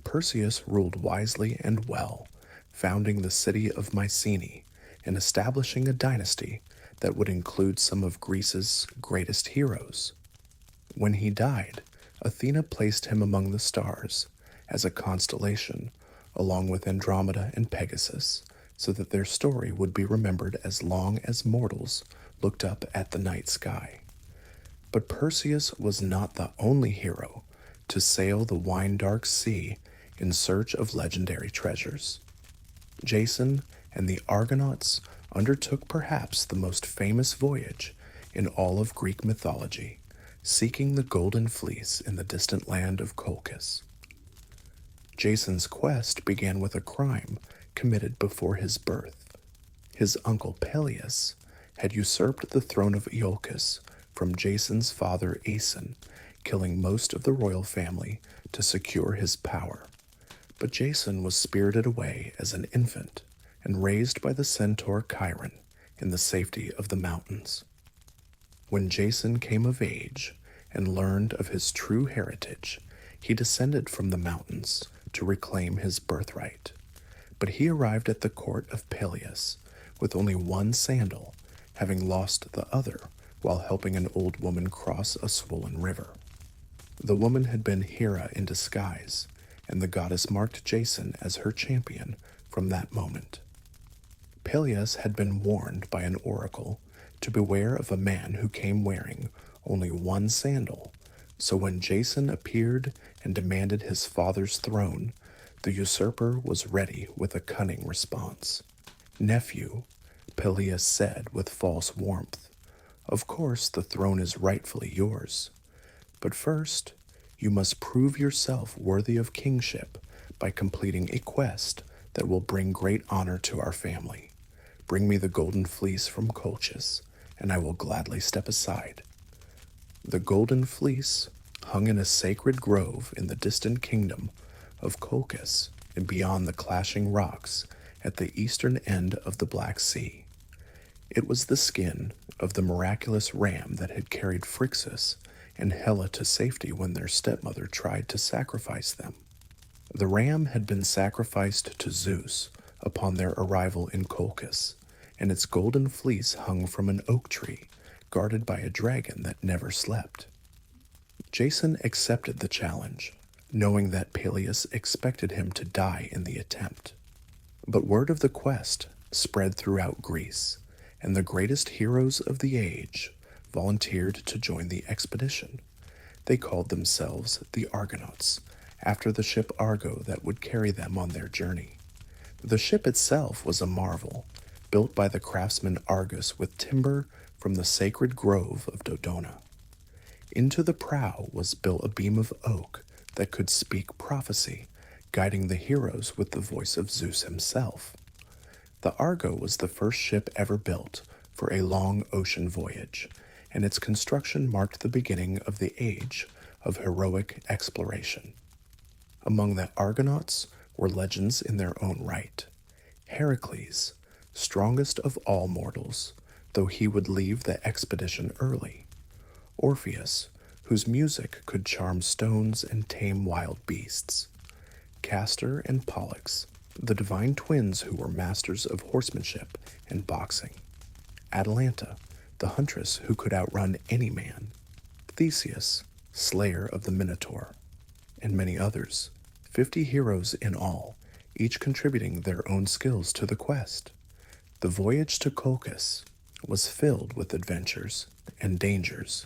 Perseus ruled wisely and well, founding the city of Mycenae and establishing a dynasty that would include some of Greece's greatest heroes. When he died, Athena placed him among the stars as a constellation, along with Andromeda and Pegasus, so that their story would be remembered as long as mortals looked up at the night sky. But Perseus was not the only hero to sail the wine-dark sea in search of legendary treasures. Jason and the Argonauts undertook perhaps the most famous voyage in all of Greek mythology, seeking the Golden Fleece in the distant land of Colchis. Jason's quest began with a crime committed before his birth. His uncle Peleus had usurped the throne of Iolcus from Jason's father Aeson, killing most of the royal family to secure his power. But Jason was spirited away as an infant and raised by the centaur Chiron in the safety of the mountains. When Jason came of age and learned of his true heritage, he descended from the mountains to reclaim his birthright. But he arrived at the court of Peleus with only one sandal, having lost the other while helping an old woman cross a swollen river. The woman had been Hera in disguise, and the goddess marked Jason as her champion from that moment. Peleus had been warned by an oracle to beware of a man who came wearing only one sandal, so when Jason appeared and demanded his father's throne, the usurper was ready with a cunning response. "Nephew, Peleus said with false warmth. Of course, the throne is rightfully yours. But first, you must prove yourself worthy of kingship by completing a quest that will bring great honor to our family. Bring me the golden fleece from Colchis, and I will gladly step aside. The golden fleece hung in a sacred grove in the distant kingdom of Colchis and beyond the clashing rocks at the eastern end of the Black Sea. It was the skin of the miraculous ram that had carried Phrixus and Helle to safety when their stepmother tried to sacrifice them. The ram had been sacrificed to Zeus upon their arrival in Colchis, and its golden fleece hung from an oak tree, guarded by a dragon that never slept. Jason accepted the challenge, knowing that Peleus expected him to die in the attempt. But word of the quest spread throughout Greece, and the greatest heroes of the age volunteered to join the expedition. They called themselves the Argonauts, after the ship Argo that would carry them on their journey. The ship itself was a marvel, built by the craftsman Argus with timber from the sacred grove of Dodona. Into the prow was built a beam of oak that could speak prophecy, guiding the heroes with the voice of Zeus himself. The Argo was the first ship ever built for a long ocean voyage, and its construction marked the beginning of the age of heroic exploration. Among the Argonauts were legends in their own right. Heracles, strongest of all mortals, though he would leave the expedition early. Orpheus, whose music could charm stones and tame wild beasts. Castor and Pollux, the divine twins who were masters of horsemanship and boxing. Atalanta, the huntress who could outrun any man. Theseus, slayer of the Minotaur, and many others, 50 heroes in all, each contributing their own skills to the quest. The voyage to Colchis was filled with adventures and dangers.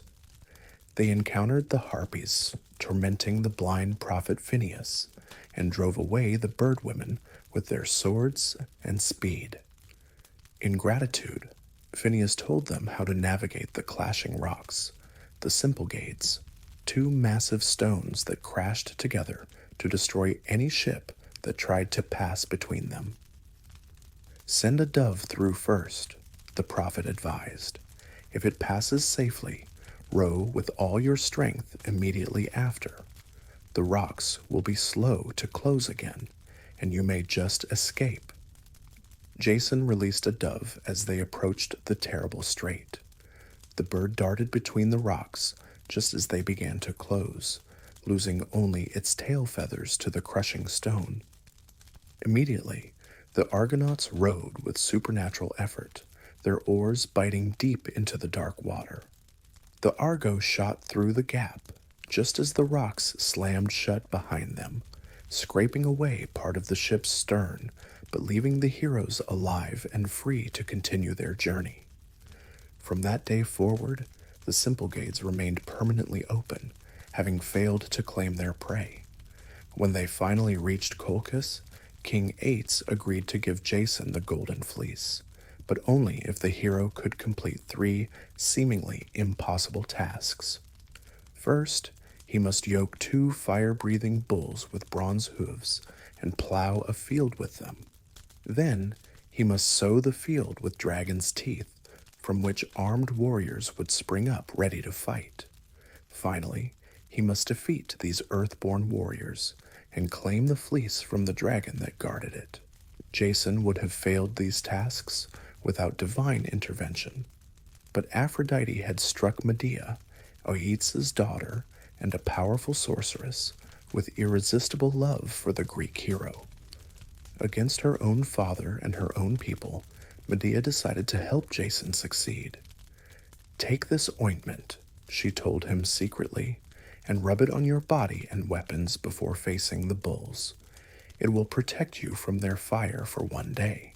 They encountered the Harpies, tormenting the blind prophet Phineus, and drove away the bird women with their swords and speed. In gratitude, Phineus told them how to navigate the clashing rocks, the Symplegades, 2 massive stones that crashed together to destroy any ship that tried to pass between them. Send a dove through first, the prophet advised. If it passes safely, row with all your strength immediately after. The rocks will be slow to close again, and you may just escape. Jason released a dove as they approached the terrible strait. The bird darted between the rocks just as they began to close, losing only its tail feathers to the crushing stone. Immediately, the Argonauts rowed with supernatural effort, their oars biting deep into the dark water. The Argo shot through the gap, just as the rocks slammed shut behind them, scraping away part of the ship's stern, but leaving the heroes alive and free to continue their journey. From that day forward, the Symplegades remained permanently open, having failed to claim their prey. When they finally reached Colchis, King Ates agreed to give Jason the golden fleece, but only if the hero could complete 3 seemingly impossible tasks. First, he must yoke 2 fire-breathing bulls with bronze hooves and plow a field with them. Then, he must sow the field with dragon's teeth, from which armed warriors would spring up ready to fight. Finally, he must defeat these earthborn warriors and claim the fleece from the dragon that guarded it. Jason would have failed these tasks without divine intervention, but Aphrodite had struck Medea, Oetes' daughter and a powerful sorceress, with irresistible love for the Greek hero. Against her own father and her own people, Medea decided to help Jason succeed. "Take this ointment," she told him secretly, "and rub it on your body and weapons before facing the bulls. It will protect you from their fire for 1 day.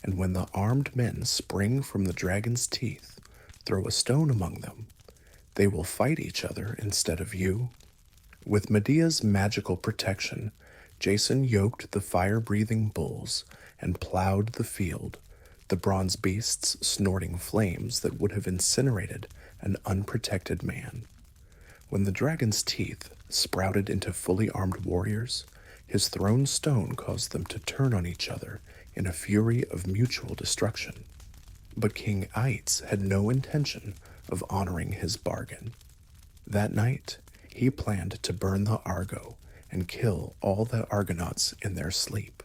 And when the armed men spring from the dragon's teeth, throw a stone among them. They will fight each other instead of you." With Medea's magical protection, Jason yoked the fire-breathing bulls and plowed the field, the bronze beasts snorting flames that would have incinerated an unprotected man. When the dragon's teeth sprouted into fully armed warriors, his thrown stone caused them to turn on each other in a fury of mutual destruction. But King Aitz had no intention of honoring his bargain. That night, he planned to burn the Argo and kill all the Argonauts in their sleep.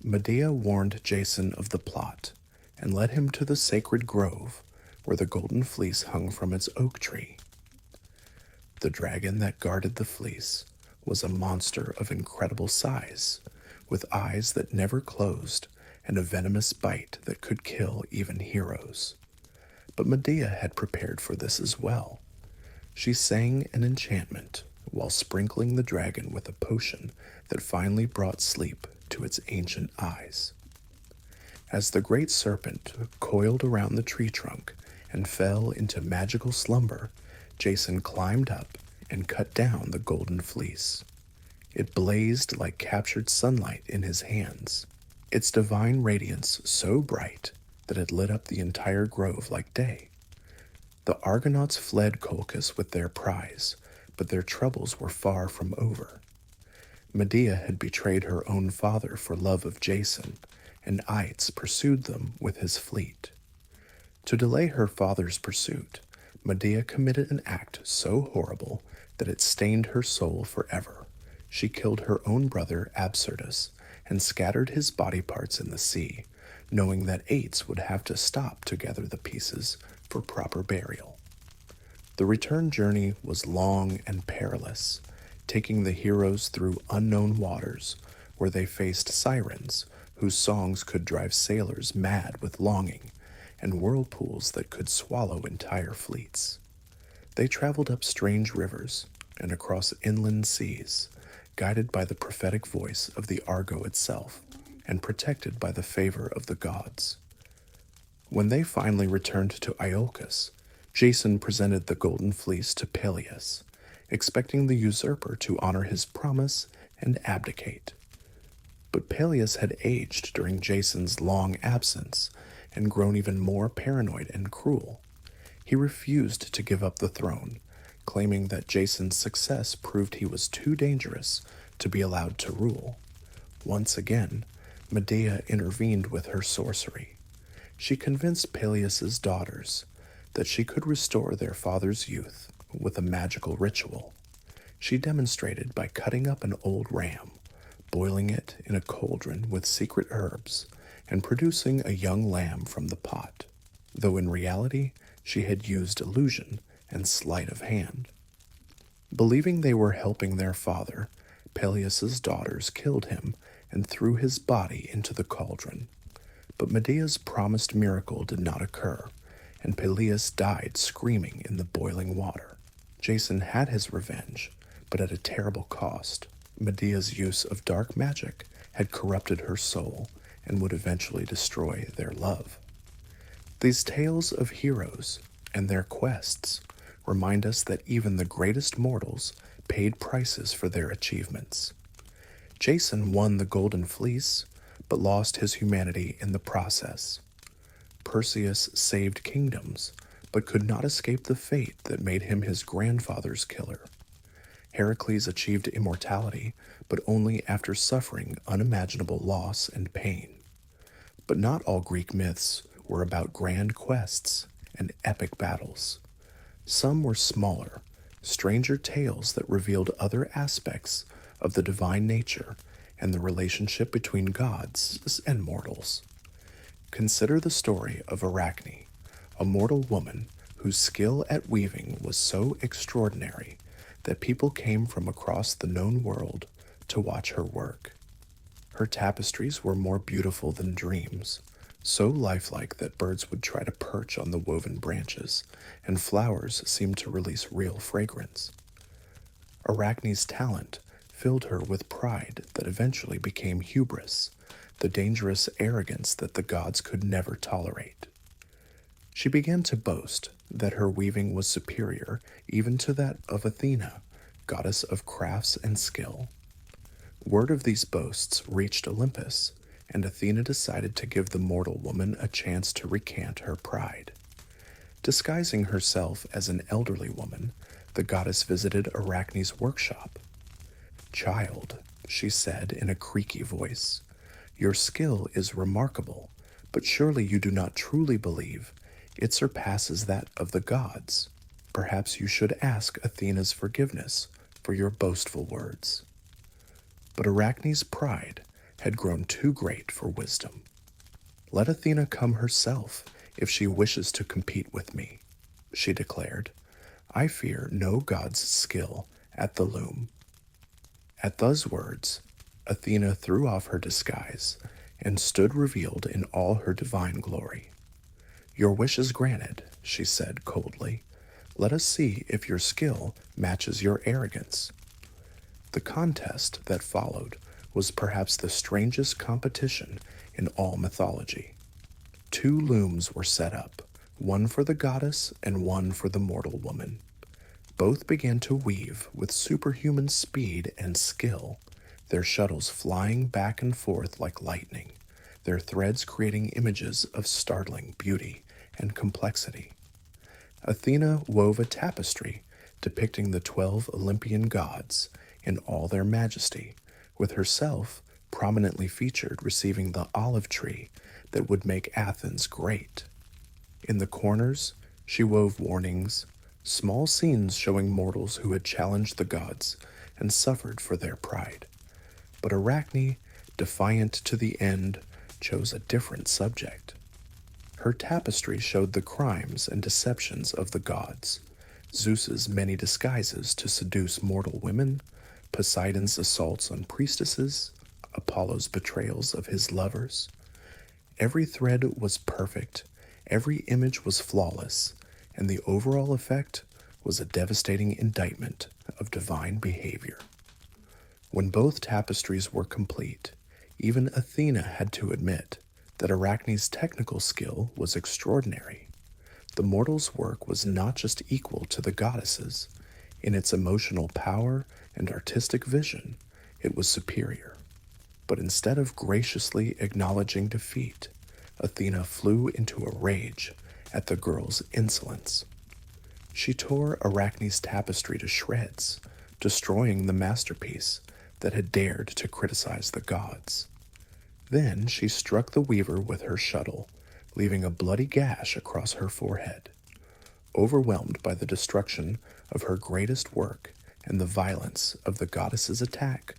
Medea warned Jason of the plot and led him to the sacred grove where the golden fleece hung from its oak tree. The dragon that guarded the fleece was a monster of incredible size, with eyes that never closed and a venomous bite that could kill even heroes. But Medea had prepared for this as well. She sang an enchantment while sprinkling the dragon with a potion that finally brought sleep to its ancient eyes. As the great serpent coiled around the tree trunk and fell into magical slumber, Jason climbed up and cut down the golden fleece. It blazed like captured sunlight in his hands, its divine radiance so bright that it lit up the entire grove like day. The Argonauts fled Colchis with their prize, but their troubles were far from over. Medea had betrayed her own father for love of Jason, and Aitz pursued them with his fleet. To delay her father's pursuit, Medea committed an act so horrible that it stained her soul forever. She killed her own brother Absyrtus and scattered his body parts in the sea, knowing that Aitz would have to stop to gather the pieces for proper burial. The return journey was long and perilous, taking the heroes through unknown waters where they faced sirens whose songs could drive sailors mad with longing, and whirlpools that could swallow entire fleets. They traveled up strange rivers and across inland seas, guided by the prophetic voice of the Argo itself, and protected by the favor of the gods. When they finally returned to Iolcus, Jason presented the golden fleece to Peleus, expecting the usurper to honor his promise and abdicate. But Peleus had aged during Jason's long absence and grown even more paranoid and cruel. He refused to give up the throne, claiming that Jason's success proved he was too dangerous to be allowed to rule. Once again, Medea intervened with her sorcery. She convinced Peleus's daughters that she could restore their father's youth with a magical ritual. She demonstrated by cutting up an old ram, boiling it in a cauldron with secret herbs, and producing a young lamb from the pot, though in reality she had used illusion and sleight of hand. Believing they were helping their father, Peleus's daughters killed him and threw his body into the cauldron. But Medea's promised miracle did not occur, and Peleus died screaming in the boiling water. Jason had his revenge, but at a terrible cost. Medea's use of dark magic had corrupted her soul and would eventually destroy their love. These tales of heroes and their quests remind us that even the greatest mortals paid prices for their achievements. Jason won the Golden Fleece, but lost his humanity in the process. Perseus saved kingdoms, but could not escape the fate that made him his grandfather's killer. Heracles achieved immortality, but only after suffering unimaginable loss and pain. But not all Greek myths were about grand quests and epic battles. Some were smaller, stranger tales that revealed other aspects of the divine nature and the relationship between gods and mortals. Consider the story of Arachne, a mortal woman whose skill at weaving was so extraordinary that people came from across the known world to watch her work. Her tapestries were more beautiful than dreams, so lifelike that birds would try to perch on the woven branches, and flowers seemed to release real fragrance. Arachne's talent filled her with pride that eventually became hubris, the dangerous arrogance that the gods could never tolerate. She began to boast that her weaving was superior even to that of Athena, goddess of crafts and skill. Word of these boasts reached Olympus, and Athena decided to give the mortal woman a chance to recant her pride. Disguising herself as an elderly woman, the goddess visited Arachne's workshop. "Child," she said in a creaky voice, "your skill is remarkable, but surely you do not truly believe it surpasses that of the gods. Perhaps you should ask Athena's forgiveness for your boastful words." But Arachne's pride had grown too great for wisdom. "Let Athena come herself if she wishes to compete with me," she declared. "I fear no god's skill at the loom." At those words, Athena threw off her disguise and stood revealed in all her divine glory. "Your wish is granted," she said coldly. "Let us see if your skill matches your arrogance." The contest that followed was perhaps the strangest competition in all mythology. Two looms were set up, one for the goddess and one for the mortal woman. Both began to weave with superhuman speed and skill, their shuttles flying back and forth like lightning, their threads creating images of startling beauty and complexity. Athena wove a tapestry depicting the 12 Olympian gods in all their majesty, with herself prominently featured receiving the olive tree that would make Athens great. In the corners, she wove warnings, small scenes showing mortals who had challenged the gods and suffered for their pride. But Arachne, defiant to the end, chose a different subject. Her tapestry showed the crimes and deceptions of the gods, Zeus's many disguises to seduce mortal women, Poseidon's assaults on priestesses, Apollo's betrayals of his lovers. Every thread was perfect, every image was flawless, and the overall effect was a devastating indictment of divine behavior. When both tapestries were complete, even Athena had to admit that Arachne's technical skill was extraordinary. The mortal's work was not just equal to the goddess's. In its emotional power and artistic vision, it was superior. But instead of graciously acknowledging defeat, Athena flew into a rage at the girl's insolence. She tore Arachne's tapestry to shreds, destroying the masterpiece that had dared to criticize the gods. Then she struck the weaver with her shuttle, leaving a bloody gash across her forehead. Overwhelmed by the destruction of her greatest work and the violence of the goddess's attack,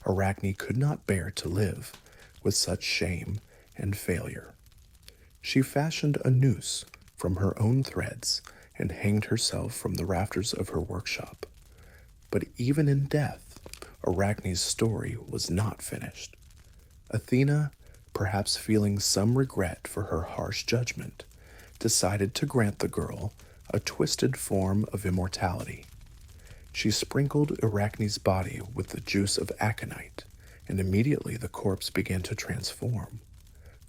Arachne could not bear to live with such shame and failure. She fashioned a noose from her own threads and hanged herself from the rafters of her workshop. But even in death, Arachne's story was not finished. Athena, perhaps feeling some regret for her harsh judgment, decided to grant the girl a twisted form of immortality. She sprinkled Arachne's body with the juice of aconite, and immediately the corpse began to transform.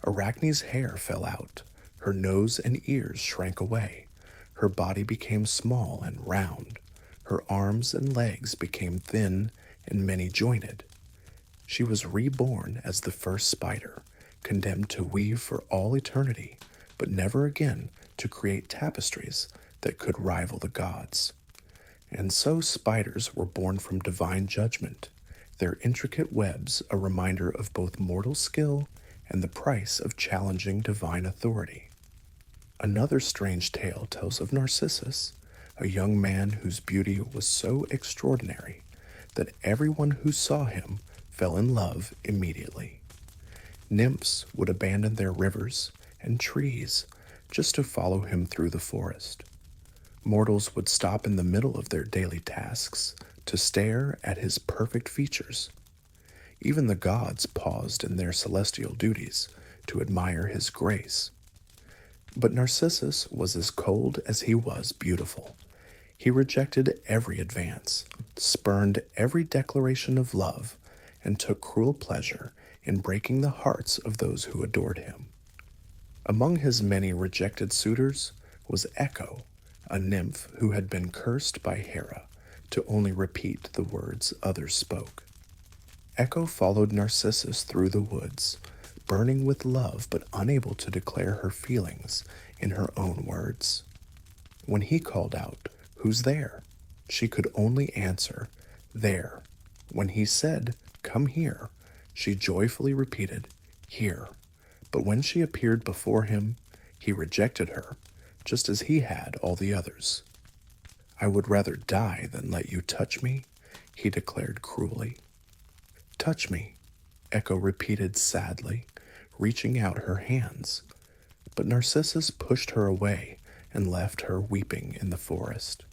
Arachne's hair fell out, her nose and ears shrank away, her body became small and round, her arms and legs became thin and many-jointed. She was reborn as the first spider, condemned to weave for all eternity, but never again to create tapestries that could rival the gods. And so spiders were born from divine judgment, their intricate webs a reminder of both mortal skill and the price of challenging divine authority. Another strange tale tells of Narcissus, a young man whose beauty was so extraordinary that everyone who saw him fell in love immediately. Nymphs would abandon their rivers and trees just to follow him through the forest. Mortals would stop in the middle of their daily tasks to stare at his perfect features. Even the gods paused in their celestial duties to admire his grace. But Narcissus was as cold as he was beautiful. He rejected every advance, spurned every declaration of love, and took cruel pleasure in breaking the hearts of those who adored him. Among his many rejected suitors was Echo, a nymph who had been cursed by Hera to only repeat the words others spoke. Echo followed Narcissus through the woods, burning with love but unable to declare her feelings in her own words. When he called out, "Who's there?" she could only answer, "There." When he said, "Come here," she joyfully repeated, "Here." But when she appeared before him, he rejected her, just as he had all the others. "I would rather die than let you touch me," he declared cruelly. "Touch me," Echo repeated sadly, reaching out her hands. But Narcissus pushed her away and left her weeping in the forest.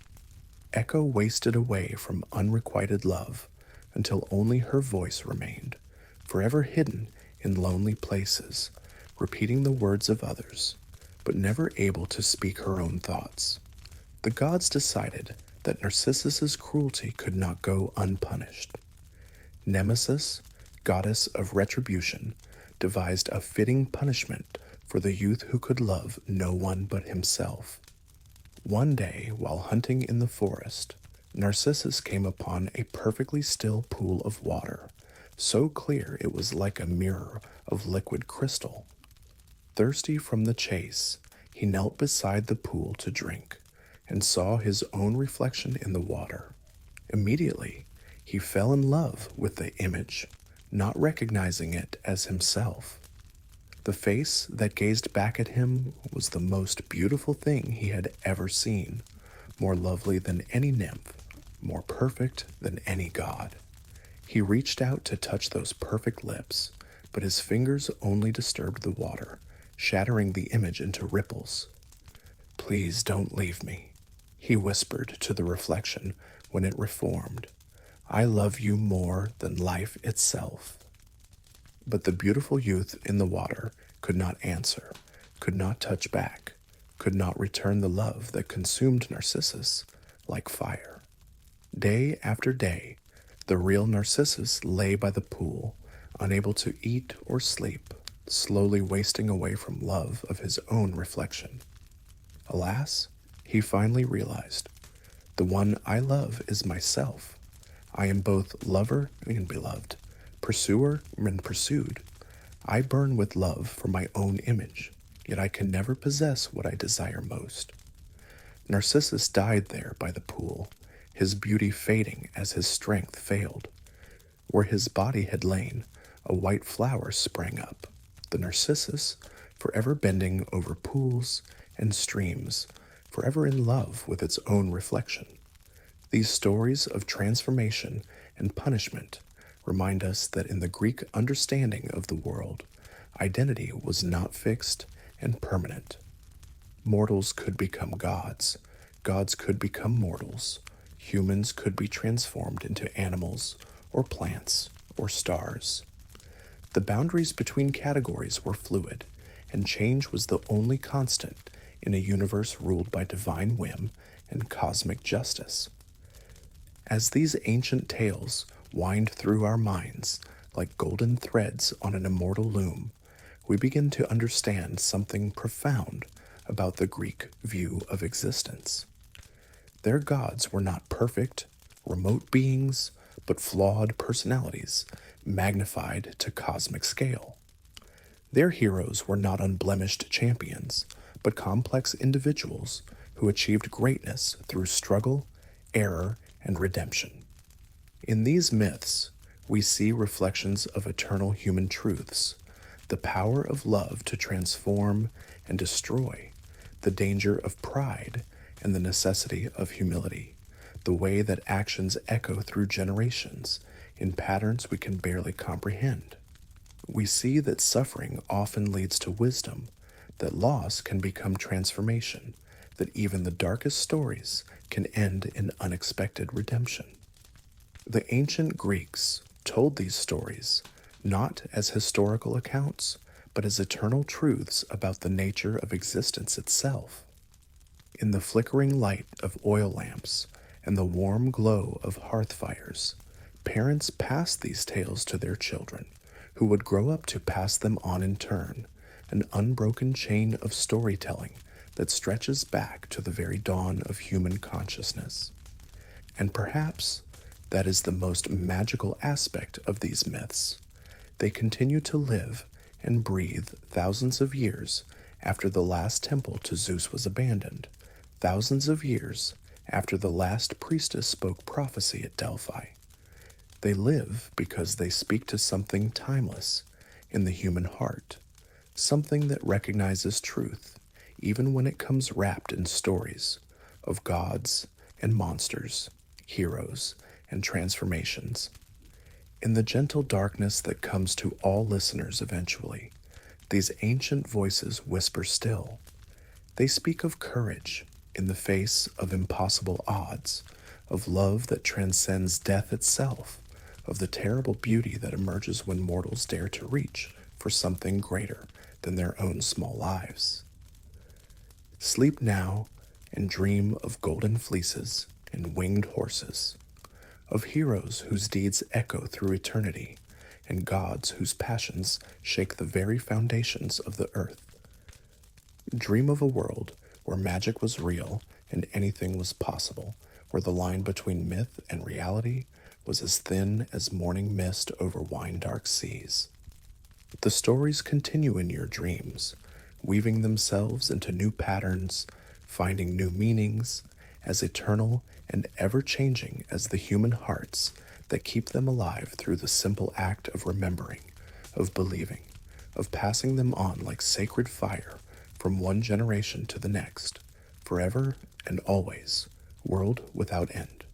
Echo wasted away from unrequited love until only her voice remained, forever hidden in lonely places, repeating the words of others, but never able to speak her own thoughts. The gods decided that Narcissus's cruelty could not go unpunished. Nemesis, goddess of retribution, devised a fitting punishment for the youth who could love no one but himself. One day, while hunting in the forest, Narcissus came upon a perfectly still pool of water, so clear it was like a mirror of liquid crystal. Thirsty from the chase, he knelt beside the pool to drink, and saw his own reflection in the water. Immediately, he fell in love with the image, not recognizing it as himself. The face that gazed back at him was the most beautiful thing he had ever seen, more lovely than any nymph, more perfect than any god. He reached out to touch those perfect lips, but his fingers only disturbed the water, shattering the image into ripples. "Please don't leave me," he whispered to the reflection when it reformed. "I love you more than life itself." But the beautiful youth in the water could not answer, could not touch back, could not return the love that consumed Narcissus like fire. Day after day, the real Narcissus lay by the pool, unable to eat or sleep, slowly wasting away from love of his own reflection. Alas, he finally realized, the one I love is myself. I am both lover and beloved, pursuer and pursued. I burn with love for my own image, yet I can never possess what I desire most. Narcissus died there by the pool, his beauty fading as his strength failed. Where his body had lain, a white flower sprang up, the Narcissus, forever bending over pools and streams, forever in love with its own reflection. These stories of transformation and punishment remind us that in the Greek understanding of the world, identity was not fixed and permanent. Mortals could become gods, gods could become mortals, humans could be transformed into animals or plants or stars. The boundaries between categories were fluid, and change was the only constant in a universe ruled by divine whim and cosmic justice. As these ancient tales wind through our minds like golden threads on an immortal loom, we begin to understand something profound about the Greek view of existence. Their gods were not perfect, remote beings, but flawed personalities magnified to cosmic scale. Their heroes were not unblemished champions, but complex individuals who achieved greatness through struggle, error, and redemption. In these myths, we see reflections of eternal human truths, the power of love to transform and destroy, the danger of pride, and the necessity of humility, the way that actions echo through generations in patterns we can barely comprehend. We see that suffering often leads to wisdom, that loss can become transformation, that even the darkest stories can end in unexpected redemption. The ancient Greeks told these stories not as historical accounts, but as eternal truths about the nature of existence itself. In the flickering light of oil lamps and the warm glow of hearth fires, parents passed these tales to their children, who would grow up to pass them on in turn, an unbroken chain of storytelling that stretches back to the very dawn of human consciousness. And perhaps that is the most magical aspect of these myths. They continue to live and breathe thousands of years after the last temple to Zeus was abandoned, thousands of years after the last priestess spoke prophecy at Delphi. They live because they speak to something timeless in the human heart, something that recognizes truth, even when it comes wrapped in stories of gods and monsters, heroes and transformations. In the gentle darkness that comes to all listeners eventually, these ancient voices whisper still. They speak of courage in the face of impossible odds, of love that transcends death itself, of the terrible beauty that emerges when mortals dare to reach for something greater than their own small lives. Sleep now and dream of golden fleeces and winged horses, of heroes whose deeds echo through eternity, and gods whose passions shake the very foundations of the earth. Dream of a world where magic was real and anything was possible, where the line between myth and reality was as thin as morning mist over wine-dark seas. The stories continue in your dreams, weaving themselves into new patterns, finding new meanings, as eternal and ever-changing as the human hearts that keep them alive through the simple act of remembering, of believing, of passing them on like sacred fire from one generation to the next, forever and always, world without end.